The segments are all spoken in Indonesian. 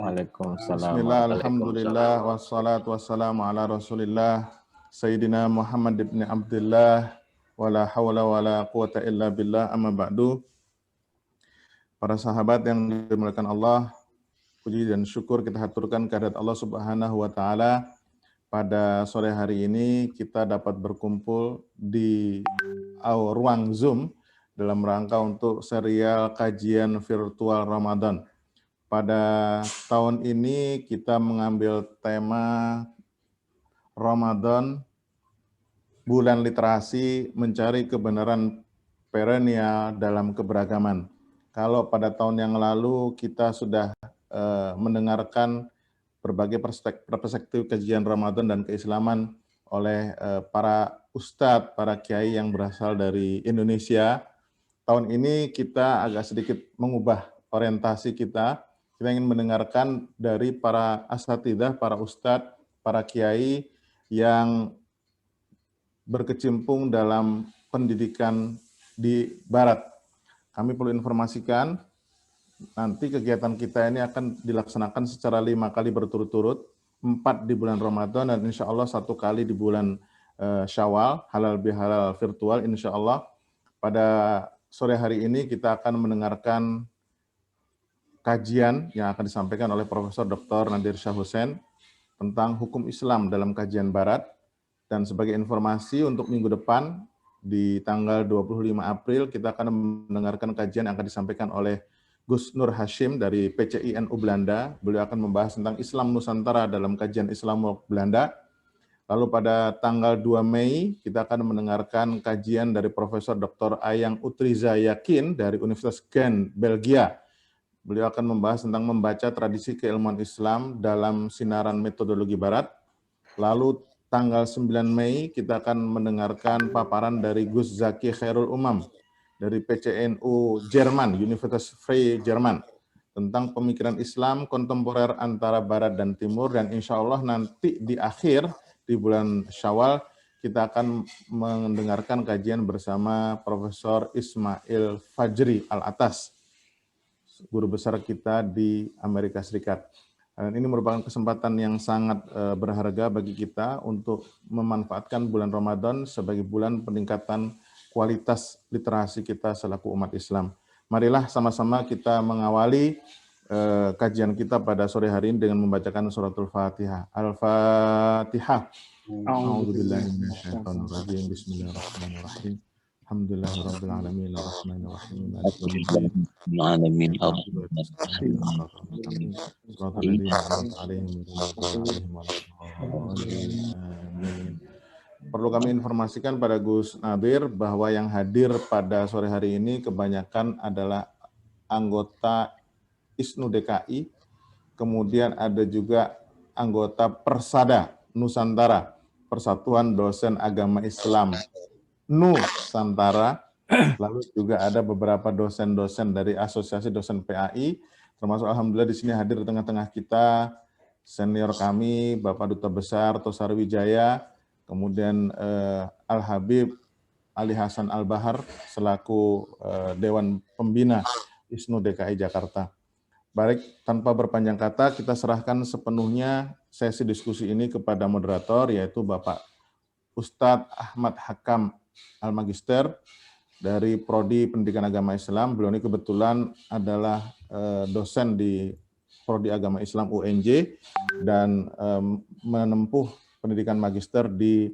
Waalaikumsalam. Bismillah, alhamdulillah, wassalatu wassalamu ala rasulillah, Sayyidina Muhammad ibn Abdullah, wala hawla wala quwata illa billah, amma ba'du. Para sahabat yang dimuliakan Allah, puji dan syukur kita haturkan kehadirat Allah Subhanahu wa Ta'ala. Pada sore hari ini kita dapat berkumpul di ruang Zoom dalam rangka untuk serial kajian virtual Ramadan. Pada tahun ini kita mengambil tema Ramadan, bulan literasi, mencari kebenaran perennial dalam keberagaman. Kalau pada tahun yang lalu kita sudah mendengarkan berbagai perspektif kajian Ramadan dan keislaman oleh para ustadz, para kiai yang berasal dari Indonesia, tahun ini kita agak sedikit mengubah orientasi kita. Kita ingin mendengarkan dari para asatidzah, para ustadz, para kiai yang berkecimpung dalam pendidikan di Barat. Kami perlu informasikan, nanti kegiatan kita ini akan dilaksanakan secara 5 kali berturut-turut, 4 di bulan Ramadan dan insya Allah 1 kali di bulan Syawal, halal bihalal virtual insya Allah. Pada sore hari ini kita akan mendengarkan kajian yang akan disampaikan oleh Profesor Dr. Nadir Shah Hussein tentang hukum Islam dalam kajian Barat. Dan sebagai informasi untuk minggu depan, di tanggal 25 April, kita akan mendengarkan kajian yang akan disampaikan oleh Gus Nur Hashim dari PCI NU Belanda. Beliau akan membahas tentang Islam Nusantara dalam kajian Islamolog Belanda. Lalu pada tanggal 2 Mei, kita akan mendengarkan kajian dari Profesor Dr. Ayang Utriza Yakin dari Universitas Gent, Belgia. Beliau akan membahas tentang membaca tradisi keilmuan Islam dalam sinaran metodologi Barat. Lalu tanggal 9 Mei kita akan mendengarkan paparan dari Gus Zaki Khairul Umam dari PCNU Jerman, Universitas Freie Jerman, tentang pemikiran Islam kontemporer antara Barat dan Timur. Dan insya Allah nanti di akhir, di bulan Syawal, kita akan mendengarkan kajian bersama Profesor Ismail Fajri Al-Atas, guru besar kita di Amerika Serikat. Dan ini merupakan kesempatan yang sangat berharga bagi kita untuk memanfaatkan bulan Ramadan sebagai bulan peningkatan kualitas literasi kita selaku umat Islam. Marilah sama-sama kita mengawali kajian kita pada sore hari ini dengan membacakan suratul Fatihah. Al-Fatihah. A'udzubillahi minasyaitonirrajim. Bismillahirrahmanirrahim. Alhamdulillahirabbil alamin arrahmanir rahim maliki yaumiddin Perlu kami informasikan pada Gus Nadir bahwa yang hadir pada sore hari ini kebanyakan adalah anggota ISNU DKI, kemudian ada juga anggota Persada Nusantara, Persatuan Dosen Agama Islam Nusantara, lalu juga ada beberapa dosen-dosen dari Asosiasi Dosen PAI, termasuk alhamdulillah di sini hadir di tengah-tengah kita senior kami Bapak Duta Besar Tosar Wijaya, kemudian Al-Habib Ali Hasan Al-Bahar selaku Dewan Pembina ISNU DKI Jakarta. Baik, tanpa berpanjang kata, kita serahkan sepenuhnya sesi diskusi ini kepada moderator, yaitu Bapak Ustadz Ahmad Hakam Al-Magister dari Prodi Pendidikan Agama Islam. Beliau ini kebetulan adalah dosen di Prodi Agama Islam UNJ dan menempuh pendidikan magister di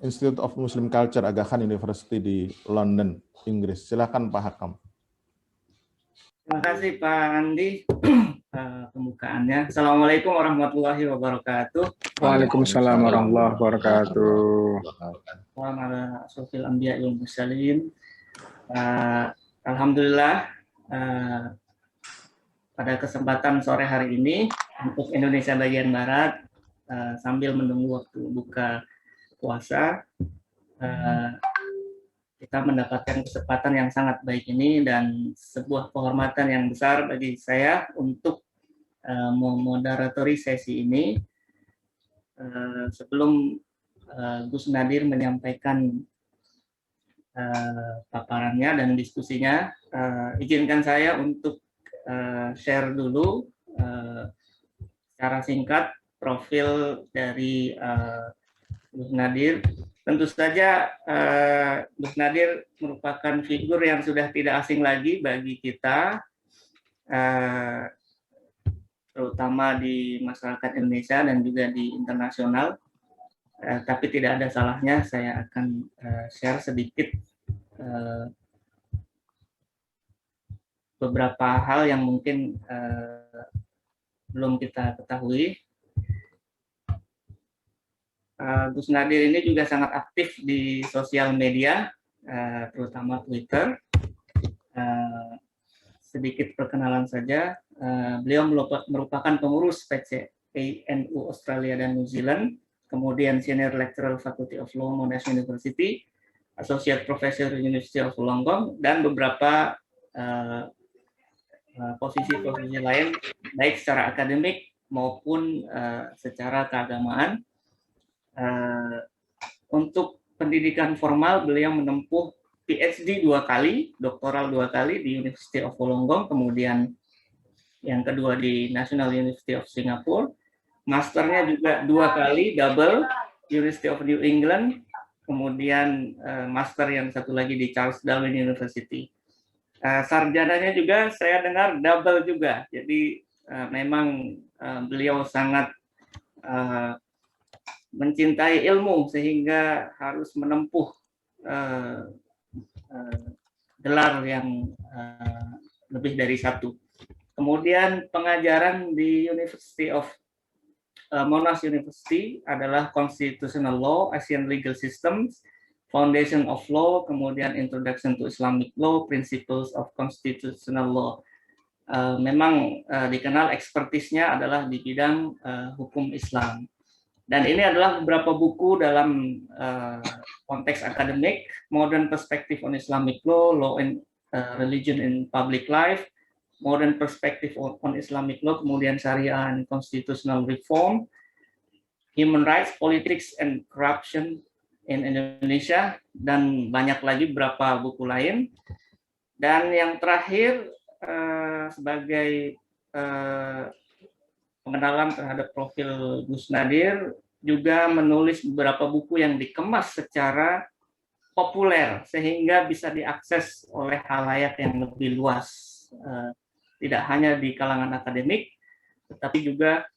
Institute of Muslim Culture Aga Khan University di London, Inggris. Silakan Pak Hakam. Terima kasih Pak Andi pembukaannya. Assalamualaikum warahmatullahi wabarakatuh. Waalaikumsalam warahmatullahi wabarakatuh. Wa asrofil anbiya wal mursalin. Alhamdulillah pada kesempatan sore hari ini untuk Indonesia bagian Barat sambil menunggu waktu buka puasa kita mendapatkan kesempatan yang sangat baik ini dan sebuah kehormatan yang besar bagi saya untuk memoderatori sesi ini. Sebelum Gus Nadir menyampaikan paparannya dan diskusinya, izinkan saya untuk share dulu secara singkat profil dari Gus Nadir. Tentu saja Gus Nadir merupakan figur yang sudah tidak asing lagi bagi kita, terutama di masyarakat Indonesia dan juga di internasional. Tapi tidak ada salahnya saya akan share sedikit beberapa hal yang mungkin belum kita ketahui. Gus Nadir ini juga sangat aktif di sosial media, terutama Twitter. Sedikit perkenalan saja, beliau merupakan pengurus PCANU Australia dan New Zealand, kemudian Senior Lecturer Faculty of Law Monash University, Associate Professor University of Wollongong, dan beberapa posisi-posisi lain, baik secara akademik maupun secara keagamaan. Untuk pendidikan formal, beliau menempuh PhD 2 kali, doktoral 2 kali di University of Wollongong, kemudian yang kedua di National University of Singapore. Masternya juga 2 kali, double, University of New England, kemudian master yang satu lagi di Charles Darwin University. Sarjananya juga saya dengar double juga, jadi memang beliau sangat mencintai ilmu sehingga harus menempuh gelar yang lebih dari 1. Kemudian pengajaran di University of Monash University adalah Constitutional Law, Asian Legal Systems, Foundation of Law, kemudian Introduction to Islamic Law, Principles of Constitutional Law. Memang dikenal ekspertisnya adalah di bidang hukum Islam. Dan ini adalah beberapa buku dalam konteks akademik: Modern Perspective on Islamic Law, Law and Religion in Public Life, Modern Perspective on Islamic Law, kemudian Sharia and Constitutional Reform, Human Rights, Politics and Corruption in Indonesia, dan banyak lagi beberapa buku lain. Dan yang terakhir, sebagai pengenalan terhadap profil Gus Nadir, juga menulis beberapa buku yang dikemas secara populer sehingga bisa diakses oleh khalayak yang lebih luas, tidak hanya di kalangan akademik, tetapi juga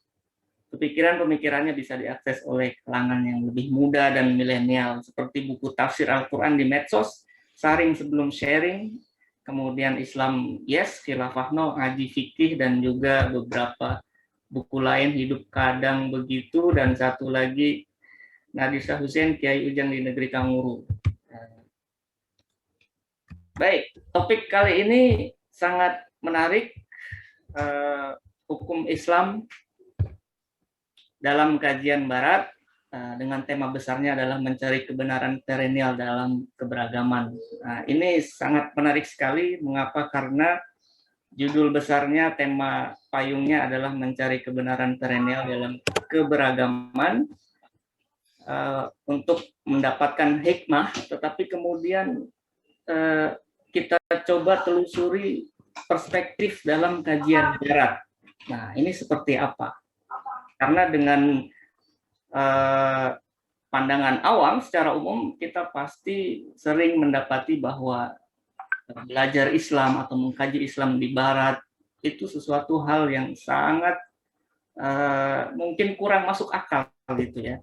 pemikirannya bisa diakses oleh kalangan yang lebih muda dan milenial, seperti buku tafsir Al-Quran di medsos, Saring Sebelum Sharing, kemudian Islam Yes, Khilafah No, Ngaji Fikih, dan juga beberapa buku lain, Hidup Kadang Begitu, dan satu lagi Nadir Shah Hussein, Kiai Ujang di Negeri Kanguru. Baik, topik kali ini sangat menarik, hukum Islam dalam kajian Barat, dengan tema besarnya adalah mencari kebenaran perennial dalam keberagaman. Nah, ini sangat menarik sekali. Mengapa? Karena judul besarnya, tema payungnya adalah mencari kebenaran perennial dalam keberagaman, untuk mendapatkan hikmah, tetapi kemudian kita coba telusuri perspektif dalam kajian Barat. Nah, ini seperti apa? Karena dengan pandangan awam secara umum kita pasti sering mendapati bahwa belajar Islam atau mengkaji Islam di Barat itu sesuatu hal yang sangat mungkin kurang masuk akal gitu ya.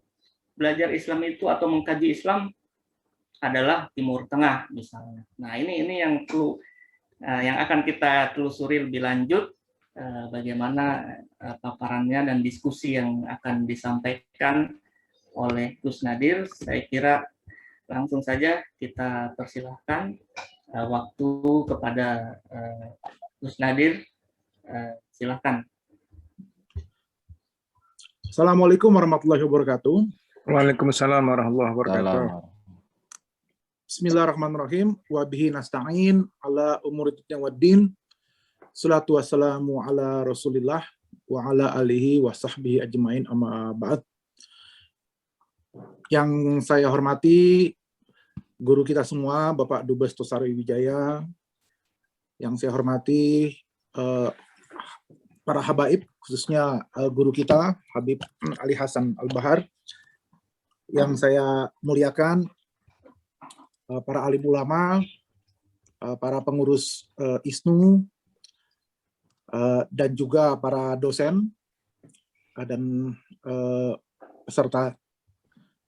Belajar Islam itu atau mengkaji Islam adalah Timur Tengah misalnya. Nah, ini yang perlu yang akan kita telusuri lebih lanjut, bagaimana paparannya dan diskusi yang akan disampaikan oleh Gus Nadir. Saya kira langsung saja kita persilahkan waktu kepada Gus Nadir. Silakan. Assalamualaikum warahmatullahi wabarakatuh. Waalaikumsalam warahmatullahi wabarakatuh. Bismillahirrahmanirrahim. Wa bihi nasta'in ala umuri dunya waddin. Salatu wassalamu ala Rasulillah wa ala alihi wa sahbihi ajmain, amma ba'd. Yang saya hormati guru kita semua, Bapak Dubes Tosari Wijaya. Yang saya hormati para habaib, khususnya guru kita Habib Ali Hasan Al-Bahar yang saya muliakan, para alim ulama, para pengurus ISNU, dan juga para dosen dan peserta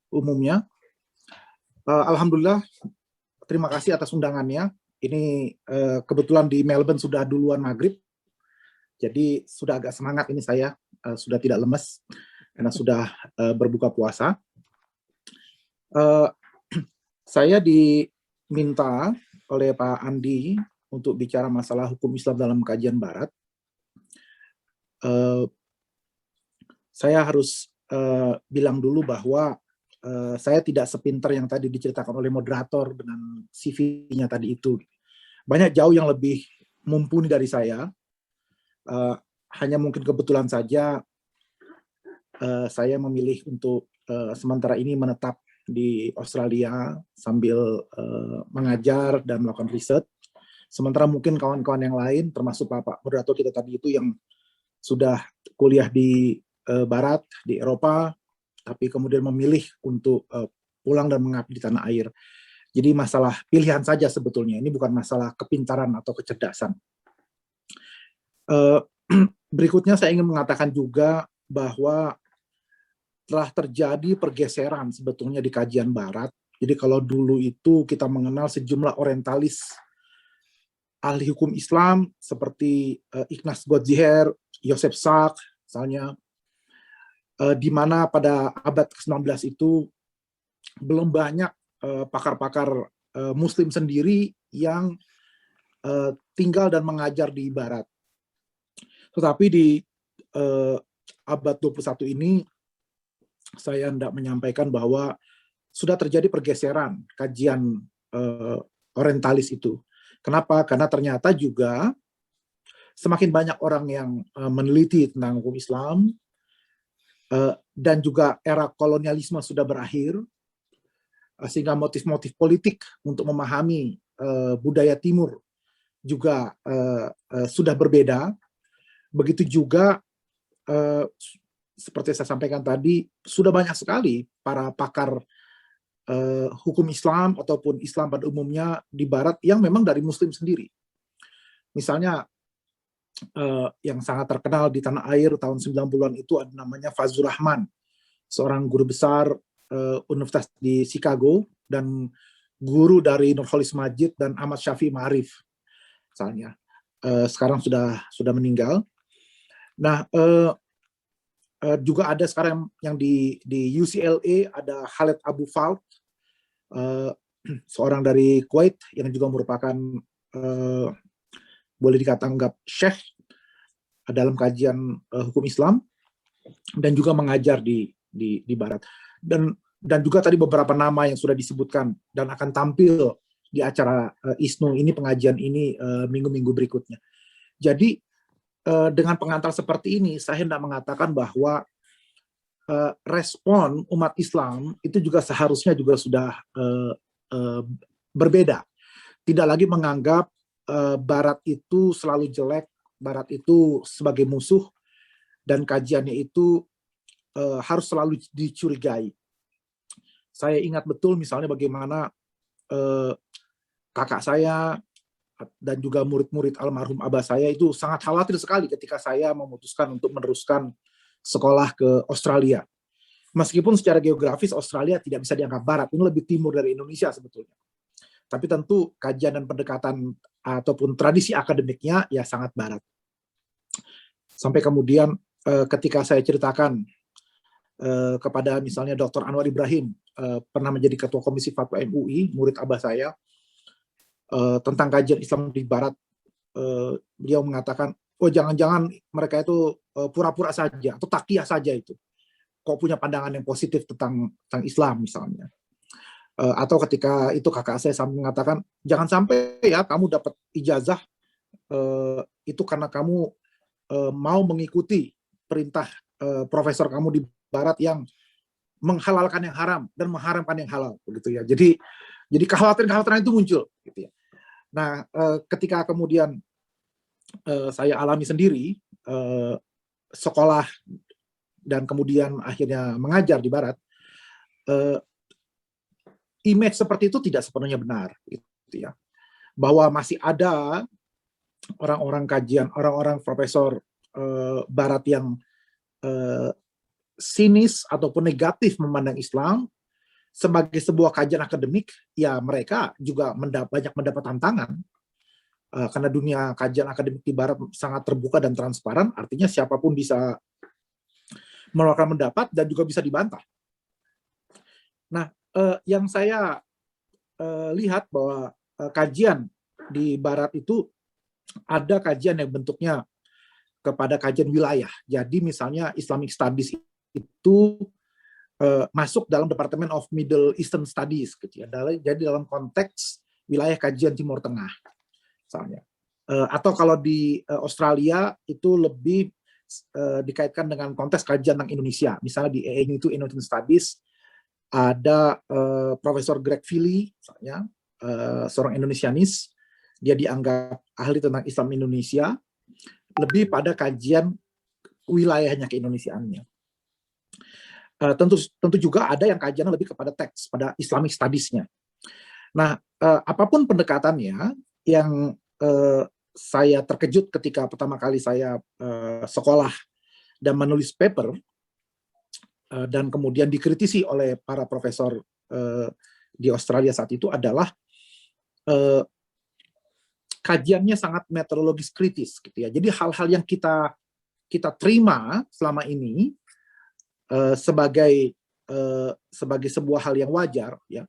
umumnya. Alhamdulillah, terima kasih atas undangannya. Ini kebetulan di Melbourne sudah duluan maghrib, jadi sudah agak semangat ini saya, sudah tidak lemes karena sudah berbuka puasa. Saya diminta oleh Pak Andi untuk bicara masalah hukum Islam dalam kajian Barat. Saya harus bilang dulu bahwa saya tidak sepintar yang tadi diceritakan oleh moderator dengan CV-nya tadi itu. Banyak jauh yang lebih mumpuni dari saya. Hanya mungkin kebetulan saja saya memilih untuk sementara ini menetap di Australia sambil mengajar dan melakukan riset. Sementara mungkin kawan-kawan yang lain, termasuk Bapak moderator kita tadi itu yang sudah kuliah di Barat, di Eropa, tapi kemudian memilih untuk pulang dan mengabdi di tanah air. Jadi masalah pilihan saja sebetulnya, ini bukan masalah kepintaran atau kecerdasan. Berikutnya saya ingin mengatakan juga bahwa telah terjadi pergeseran sebetulnya di kajian Barat. Jadi kalau dulu itu kita mengenal sejumlah orientalis ahli hukum Islam seperti Ignaz Gottschiher, Joseph Sack, misalnya, di mana pada abad ke-19 itu belum banyak pakar-pakar Muslim sendiri yang tinggal dan mengajar di Barat. Tetapi di abad 21 ini, saya hendak menyampaikan bahwa sudah terjadi pergeseran kajian orientalis itu. Kenapa? Karena ternyata juga semakin banyak orang yang meneliti tentang hukum Islam, dan juga era kolonialisme sudah berakhir, sehingga motif-motif politik untuk memahami budaya Timur juga sudah berbeda. Begitu juga seperti saya sampaikan tadi, sudah banyak sekali para pakar hukum Islam ataupun Islam pada umumnya di Barat yang memang dari Muslim sendiri. Misalnya yang sangat terkenal di tanah air tahun 90-an itu ada namanya Fazlur Rahman, seorang guru besar Universitas di Chicago dan guru dari Nurholis Majid dan Ahmad Syafi'i Ma'arif, misalnya. Sekarang sudah meninggal. Nah, juga ada sekarang yang di UCLA ada Khaled Abu Fald, seorang dari Kuwait yang juga merupakan boleh dikatakan syekh dalam kajian hukum Islam dan juga mengajar di Barat. Dan juga tadi beberapa nama yang sudah disebutkan dan akan tampil di acara ISNU ini, pengajian ini minggu-minggu berikutnya. Jadi dengan pengantar seperti ini, saya hendak mengatakan bahwa respon umat Islam itu juga seharusnya juga sudah berbeda. Tidak lagi menganggap Barat itu selalu jelek, Barat itu sebagai musuh, dan kajiannya itu harus selalu dicurigai. Saya ingat betul misalnya bagaimana kakak saya dan juga murid-murid almarhum abah saya itu sangat khawatir sekali ketika saya memutuskan untuk meneruskan sekolah ke Australia. Meskipun secara geografis Australia tidak bisa dianggap Barat, ini lebih timur dari Indonesia sebetulnya. Tapi tentu kajian dan pendekatan ataupun tradisi akademiknya ya sangat Barat. Sampai kemudian ketika saya ceritakan kepada misalnya Dr. Anwar Ibrahim, pernah menjadi ketua komisi fatwa MUI, murid abah saya, tentang kajian Islam di Barat, beliau mengatakan, oh jangan-jangan mereka itu pura-pura saja atau takiyah saja itu, kok punya pandangan yang positif tentang Islam misalnya. Atau ketika itu kakak saya sampai mengatakan, jangan sampai ya kamu dapat ijazah itu karena kamu mau mengikuti perintah profesor kamu di Barat yang menghalalkan yang haram dan mengharamkan yang halal, begitu ya. Jadi kekhawatiran itu muncul, gitu ya. Nah, ketika kemudian saya alami sendiri, sekolah dan kemudian akhirnya mengajar di Barat, image seperti itu tidak sepenuhnya benar, gitu ya. Bahwa masih ada orang-orang kajian, orang-orang profesor Barat yang sinis ataupun negatif memandang Islam sebagai sebuah kajian akademik, ya mereka juga banyak mendapat tantangan. Karena dunia kajian akademik di Barat sangat terbuka dan transparan, artinya siapapun bisa mengeluarkan pendapat dan juga bisa dibantah. Nah, yang saya lihat bahwa kajian di Barat itu ada kajian yang bentuknya kepada kajian wilayah. Jadi misalnya Islamic Studies itu masuk dalam Department of Middle Eastern Studies, gitu ya. Jadi dalam konteks wilayah kajian Timur Tengah, misalnya. Atau kalau di Australia itu lebih dikaitkan dengan konteks kajian tentang Indonesia. Misalnya di ANU itu Indonesian Studies, ada Profesor Greg Philly, misalnya, seorang Indonesianis, dia dianggap ahli tentang Islam Indonesia, lebih pada kajian wilayahnya keindonesiaannya. Tentu juga ada yang kajiannya lebih kepada teks, pada Islamic Studies-nya. Nah, apapun pendekatannya, yang saya terkejut ketika pertama kali saya sekolah dan menulis paper, dan kemudian dikritisi oleh para profesor di Australia saat itu adalah kajiannya sangat metodologis kritis, gitu ya. Jadi hal-hal yang kita terima selama ini sebagai sebuah hal yang wajar, ya,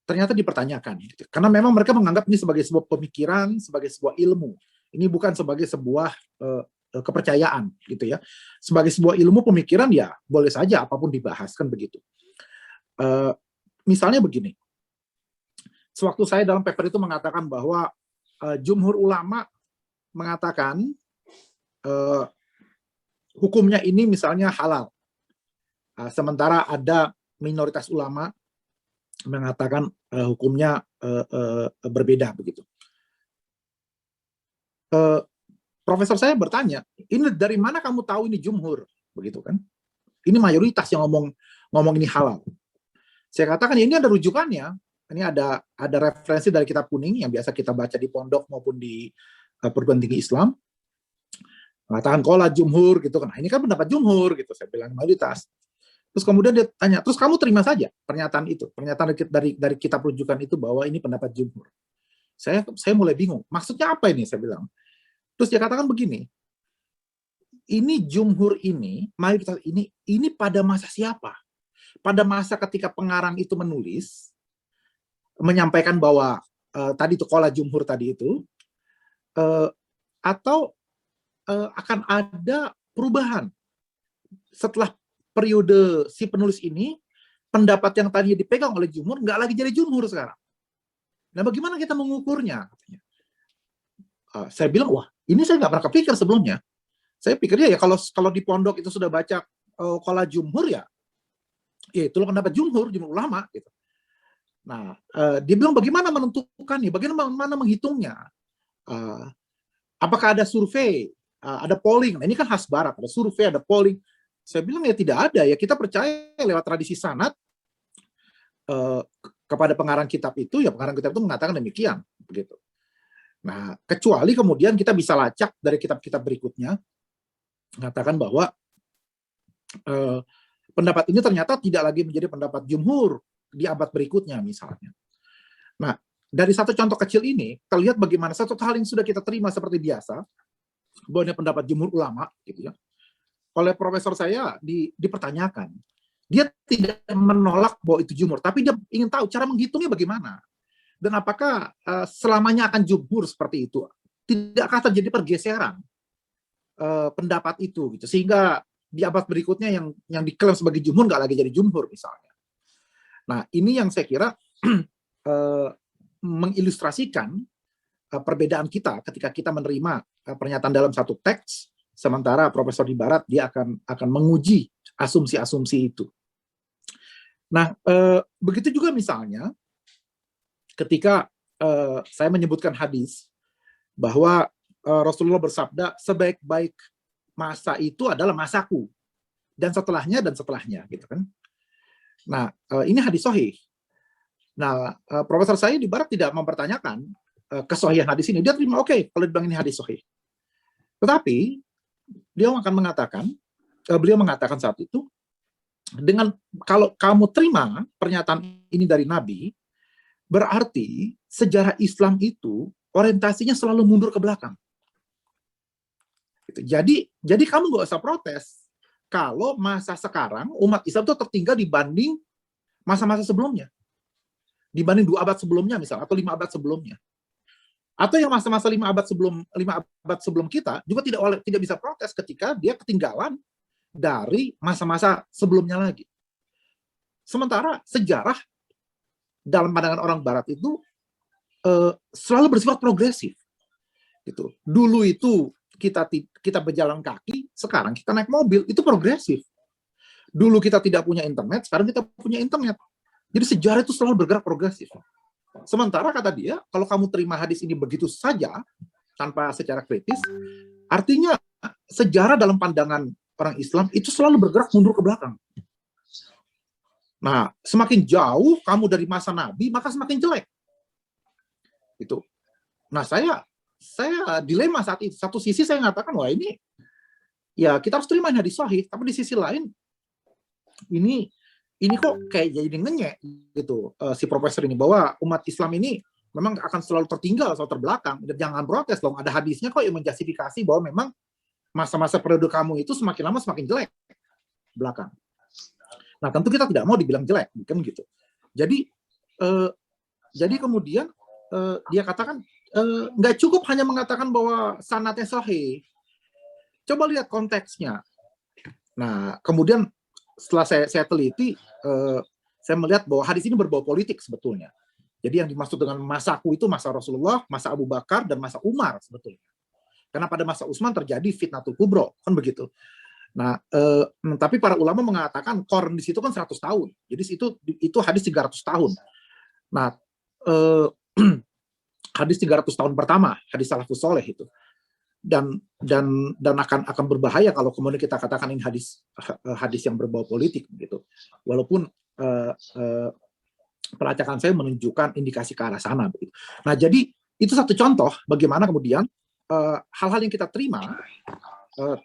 ternyata dipertanyakan, gitu. Karena memang mereka menganggap ini sebagai sebuah pemikiran, sebagai sebuah ilmu. Ini bukan sebagai sebuah kepercayaan, gitu ya. Sebagai sebuah ilmu pemikiran, ya boleh saja apapun dibahas, kan begitu. Misalnya begini, sewaktu saya dalam paper itu mengatakan bahwa jumhur ulama mengatakan hukumnya ini misalnya halal, sementara ada minoritas ulama mengatakan hukumnya berbeda, begitu. Profesor saya bertanya, ini dari mana kamu tahu ini jumhur, begitu kan? Ini mayoritas yang ngomong ini halal. Saya katakan ya, ini ada rujukannya. Ini ada referensi dari kitab kuning yang biasa kita baca di pondok maupun di perguruan tinggi Islam. Mengatakan qala jumhur, gitu kan. Nah, ini kan pendapat jumhur, gitu. Saya bilang mayoritas. Terus kemudian dia tanya, terus kamu terima saja pernyataan itu, pernyataan dari kitab rujukan itu bahwa ini pendapat jumhur. Saya mulai bingung, maksudnya apa ini, saya bilang. Terus dia katakan begini, ini jumhur ini, mayoritas ini pada masa siapa? Pada masa ketika pengarang itu menulis, menyampaikan bahwa tadi itu qala jumhur tadi itu, atau akan ada perubahan setelah periode si penulis ini, pendapat yang tadinya dipegang oleh jumhur nggak lagi jadi jumhur sekarang. Nah, bagaimana kita mengukurnya? Saya bilang, wah, ini saya nggak pernah kepikir sebelumnya. Saya pikirnya ya kalau di pondok itu sudah baca qala jumhur, ya itulah pendapat jumhur ulama, gitu. Nah, dia bilang bagaimana menentukannya, bagaimana menghitungnya? Apakah ada survei, ada polling? Nah, ini kan khas Barat, ada survei, ada polling. Saya bilang ya tidak ada, ya kita percaya lewat tradisi sanad kepada pengarang kitab itu, ya pengarang kitab itu mengatakan demikian, begitu. Nah, kecuali kemudian kita bisa lacak dari kitab-kitab berikutnya, mengatakan bahwa pendapat ini ternyata tidak lagi menjadi pendapat jumhur di abad berikutnya, misalnya. Nah, dari satu contoh kecil ini, terlihat bagaimana satu hal yang sudah kita terima seperti biasa, bahwa ini pendapat jumhur ulama, gitu ya, oleh profesor saya dipertanyakan. Dia tidak menolak bahwa itu jumhur, tapi dia ingin tahu cara menghitungnya bagaimana. Dan apakah selamanya akan jumhur seperti itu? Tidakkah terjadi pergeseran pendapat itu, gitu, sehingga di abad berikutnya yang diklaim sebagai jumhur nggak lagi jadi jumhur, misalnya. Nah, ini yang saya kira mengilustrasikan perbedaan kita ketika kita menerima pernyataan dalam satu teks, sementara profesor di Barat dia akan menguji asumsi-asumsi itu. Nah, begitu juga misalnya ketika saya menyebutkan hadis bahwa Rasulullah bersabda, sebaik-baik masa itu adalah masaku, dan setelahnya gitu kan. Nah, ini hadis sahih. Nah, profesor saya di Barat tidak mempertanyakan kesahihan hadis ini. Dia terima, oke, kalau dibilang ini hadis sahih. Tetapi beliau mengatakan saat itu, dengan kalau kamu terima pernyataan ini dari Nabi, berarti sejarah Islam itu orientasinya selalu mundur ke belakang. Jadi kamu nggak usah protes kalau masa sekarang umat Islam itu tertinggal dibanding masa-masa sebelumnya, dibanding 2 abad sebelumnya misal, atau 5 abad sebelumnya, atau yang masa-masa 5 abad sebelum kita juga tidak bisa protes ketika dia ketinggalan dari masa-masa sebelumnya lagi. Sementara sejarah dalam pandangan orang Barat itu selalu bersifat progresif. Gitu. Dulu itu kita berjalan kaki, sekarang kita naik mobil, itu progresif. Dulu kita tidak punya internet, sekarang kita punya internet. Jadi sejarah itu selalu bergerak progresif. Sementara kata dia, kalau kamu terima hadis ini begitu saja, tanpa secara kritis, artinya sejarah dalam pandangan orang Islam itu selalu bergerak mundur ke belakang. Nah, semakin jauh kamu dari masa Nabi, maka semakin jelek. Itu. Nah, saya dilema saat itu. Satu sisi saya mengatakan, wah ini, ya kita harus terima hadis sahih. Tapi di sisi lain, ini kok kayak jadi ngenyek gitu, si profesor ini, bahwa umat Islam ini memang akan selalu tertinggal, selalu terbelakang. Dan jangan protes dong, ada hadisnya kok yang menjustifikasi bahwa memang masa-masa periode kamu itu semakin lama semakin jelek belakang. Nah, tentu kita tidak mau dibilang jelek, kan gitu. Jadi kemudian dia katakan nggak cukup hanya mengatakan bahwa sanadnya sahih. Coba lihat konteksnya. Nah, kemudian setelah saya teliti, saya melihat bahwa hadis ini berbau politik sebetulnya. Jadi yang dimaksud dengan masaku itu masa Rasulullah, masa Abu Bakar, dan masa Umar sebetulnya. Karena pada masa Utsman terjadi fitnatul kubro, kan begitu. Nah, tapi para ulama mengatakan korn di situ kan 100 tahun. Jadi itu hadis 300 tahun. Nah, hadis 300 tahun pertama, hadis salafus soleh itu. Dan akan berbahaya kalau kemudian kita katakan ini hadis yang berbau politik gitu. Walaupun pelacakan saya menunjukkan indikasi ke arah sana begitu. Nah, jadi itu satu contoh bagaimana kemudian hal-hal yang kita terima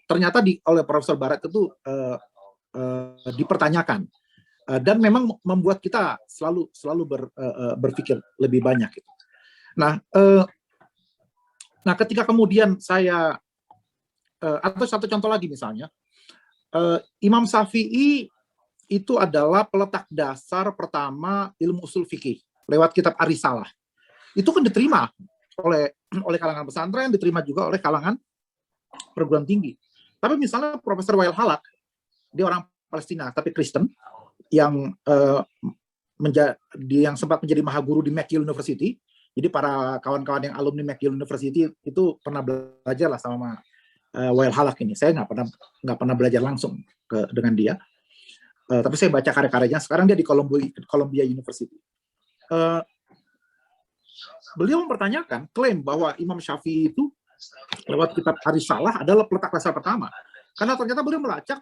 ternyata oleh Profesor Barat itu dipertanyakan dan memang membuat kita selalu berpikir lebih banyak gitu. Nah, ketika kemudian saya atau satu contoh lagi misalnya, Imam Syafi'i itu adalah peletak dasar pertama ilmu usul fikih lewat kitab Ar-Risalah. Itu kan diterima oleh kalangan pesantren, diterima juga oleh kalangan perguruan tinggi. Tapi misalnya Profesor Wael Halak, dia orang Palestina tapi Kristen, yang sempat menjadi mahaguru di McGill University. Jadi para kawan-kawan yang alumni McGill University itu pernah belajar lah sama Wael Halak ini. Saya nggak pernah belajar langsung dengan dia, tapi saya baca karya-karyanya. Sekarang dia di Columbia University. Beliau mempertanyakan klaim bahwa Imam Syafi'i itu lewat kitab Ar-Risalah adalah peletak dasar pertama. Karena ternyata beliau melacak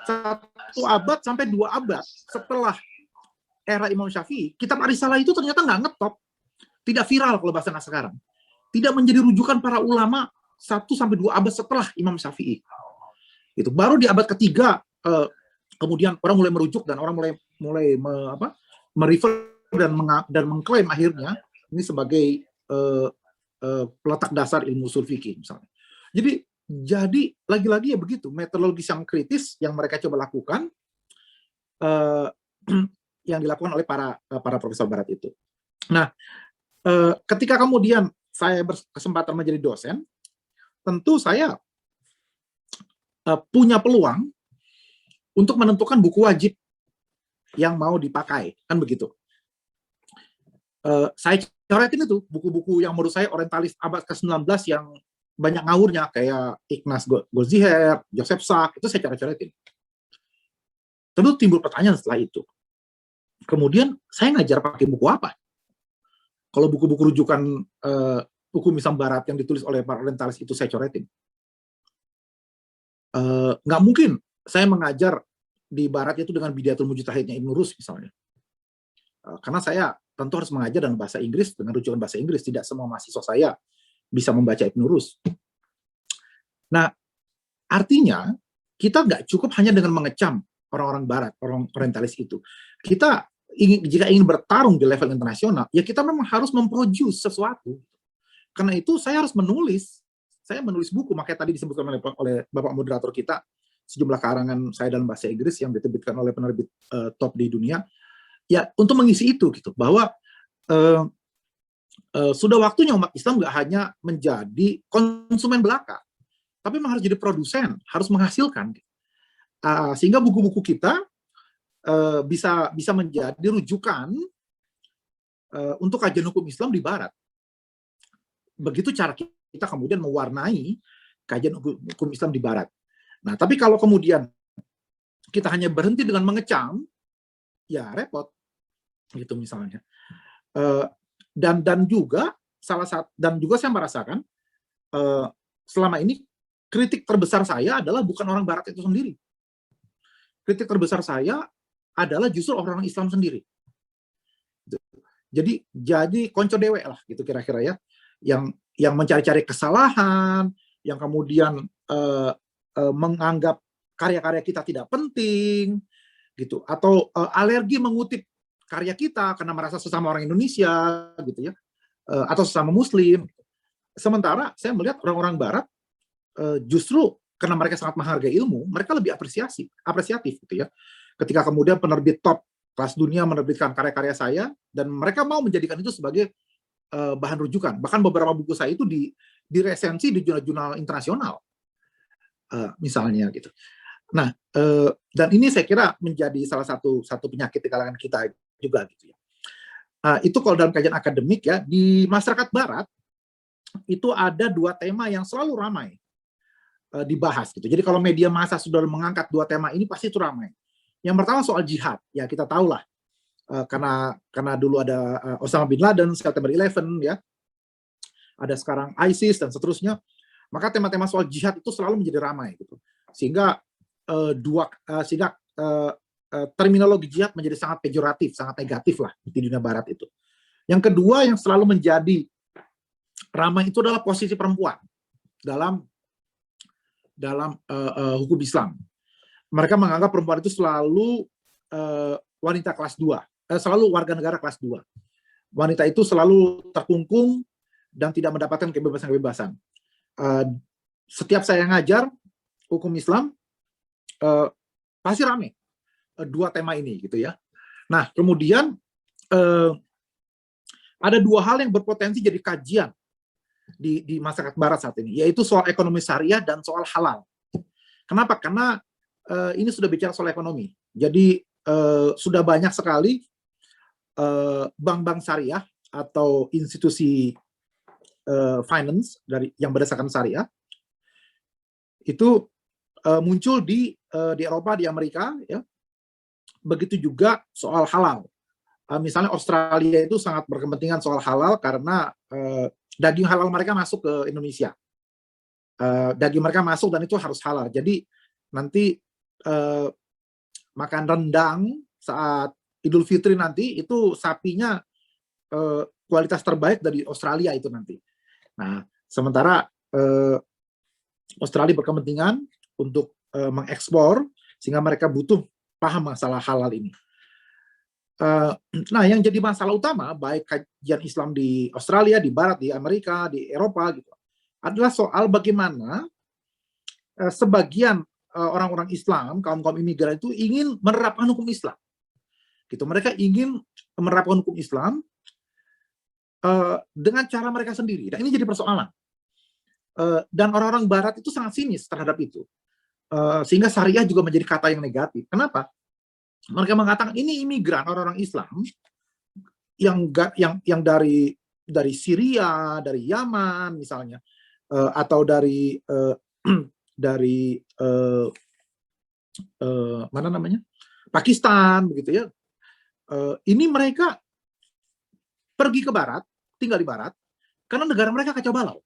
1 abad sampai 2 abad setelah era Imam Syafi'i, kitab Ar-Risalah itu ternyata nggak ngetop, tidak viral kalau bahasa sekarang, tidak menjadi rujukan para ulama 1 sampai 2 abad setelah Imam Syafi'i. Itu baru di abad ketiga kemudian orang mulai merujuk dan orang mulai merefer dan mengklaim akhirnya ini sebagai peletak dasar ilmu usul fikih misalnya. Jadi lagi-lagi ya begitu, metodologis yang kritis yang mereka coba lakukan, yang dilakukan oleh para profesor Barat itu. Nah, ketika kemudian saya berkesempatan menjadi dosen, tentu saya punya peluang untuk menentukan buku wajib yang mau dipakai, kan begitu. Saya coretin itu buku-buku yang menurut saya orientalis abad ke-19 yang banyak ngawurnya, kayak Ignaz Goldziher, Joseph Sack, itu saya coret-coretin. Tentu timbul pertanyaan setelah itu. Kemudian saya ngajar pakai buku apa? Kalau buku-buku rujukan hukum Islam Barat yang ditulis oleh para orientalis itu saya coretin. Nggak mungkin saya mengajar di Barat itu dengan Bidayatul Mujtahidnya Ibn Rus misalnya. Karena saya tentu harus mengajar dalam bahasa Inggris dengan rujukan bahasa Inggris. Tidak semua mahasiswa saya bisa membaca Ibn Rus. Nah, artinya kita nggak cukup hanya dengan mengecam orang-orang Barat, orang orientalis itu. Kita jika ingin bertarung di level internasional, ya kita memang harus memproduce sesuatu. Karena itu saya harus menulis. Saya menulis buku, makanya tadi disebutkan oleh Bapak moderator kita, sejumlah karangan saya dalam bahasa Inggris yang diterbitkan oleh penerbit top di dunia, ya untuk mengisi itu, gitu, bahwa sudah waktunya umat Islam nggak hanya menjadi konsumen belaka, tapi memang harus jadi produsen, harus menghasilkan. Sehingga buku-buku kita bisa menjadi rujukan untuk kajian hukum Islam di Barat. Begitu cara kita kemudian mewarnai kajian hukum Islam di Barat. Nah, tapi kalau kemudian kita hanya berhenti dengan mengecam, ya repot, gitu misalnya. Dan juga saya merasakan selama ini kritik terbesar saya adalah bukan orang Barat itu sendiri. Kritik terbesar saya adalah justru orang Islam sendiri. Jadi konco dewek lah, gitu kira-kira ya, yang mencari-cari kesalahan, yang kemudian menganggap karya-karya kita tidak penting, gitu, atau alergi mengutip karya kita karena merasa sesama orang Indonesia, gitu ya, atau sesama Muslim. Sementara saya melihat orang-orang Barat justru karena mereka sangat menghargai ilmu, mereka lebih apresiatif, gitu ya. Ketika kemudian penerbit top kelas dunia menerbitkan karya-karya saya, dan mereka mau menjadikan itu sebagai bahan rujukan. Bahkan beberapa buku saya itu diresensi di jurnal-jurnal internasional, misalnya, gitu. Nah, dan ini saya kira menjadi salah satu penyakit di kalangan kita juga, gitu ya. Itu kalau dalam kajian akademik ya, di masyarakat Barat itu ada dua tema yang selalu ramai dibahas, gitu. Jadi kalau media massa sudah mengangkat dua tema ini pasti itu ramai. Yang pertama soal jihad, ya kita tahulah, karena dulu ada Osama bin Laden, September 11, ya, ada sekarang ISIS dan seterusnya, maka tema-tema soal jihad itu selalu menjadi ramai, gitu. Sehingga terminologi jihad menjadi sangat pejoratif, sangat negatif lah di dunia Barat itu. Yang kedua yang selalu menjadi ramai itu adalah posisi perempuan dalam hukum Islam. Mereka menganggap perempuan itu selalu wanita kelas 2, selalu warga negara kelas 2. Wanita itu selalu terkungkung dan tidak mendapatkan kebebasan-kebebasan. Setiap saya ngajar hukum Islam, pasti rame dua tema ini, gitu ya. Nah, kemudian ada dua hal yang berpotensi jadi kajian di masyarakat Barat saat ini, yaitu soal ekonomi syariah dan soal halal. Kenapa? Karena ini sudah bicara soal ekonomi. Jadi sudah banyak sekali bank-bank syariah atau institusi finance yang berdasarkan syariah itu muncul di Eropa, di Amerika, ya. Begitu juga soal halal. Misalnya Australia itu sangat berkepentingan soal halal karena daging halal mereka masuk ke Indonesia. Daging mereka masuk dan itu harus halal. Jadi nanti makan rendang saat Idul Fitri nanti itu sapinya kualitas terbaik dari Australia itu nanti. Nah, sementara Australia berkepentingan untuk mengekspor sehingga mereka butuh paham masalah halal ini. Nah, yang jadi masalah utama baik kajian Islam di Australia, di Barat, di Amerika, di Eropa, gitu, adalah soal bagaimana sebagian orang-orang Islam, kaum-kaum imigran itu ingin menerapkan hukum Islam. Gitu. Mereka ingin menerapkan hukum Islam dengan cara mereka sendiri. Dan ini jadi persoalan. Dan orang-orang Barat itu sangat sinis terhadap itu. Sehingga syariah juga menjadi kata yang negatif. Kenapa? Mereka mengatakan ini imigran, orang-orang Islam yang dari Syria, dari Yaman misalnya, atau dari mana namanya, Pakistan, begitu ya. Ini mereka pergi ke Barat, tinggal di Barat, Karena negara mereka kacau balau.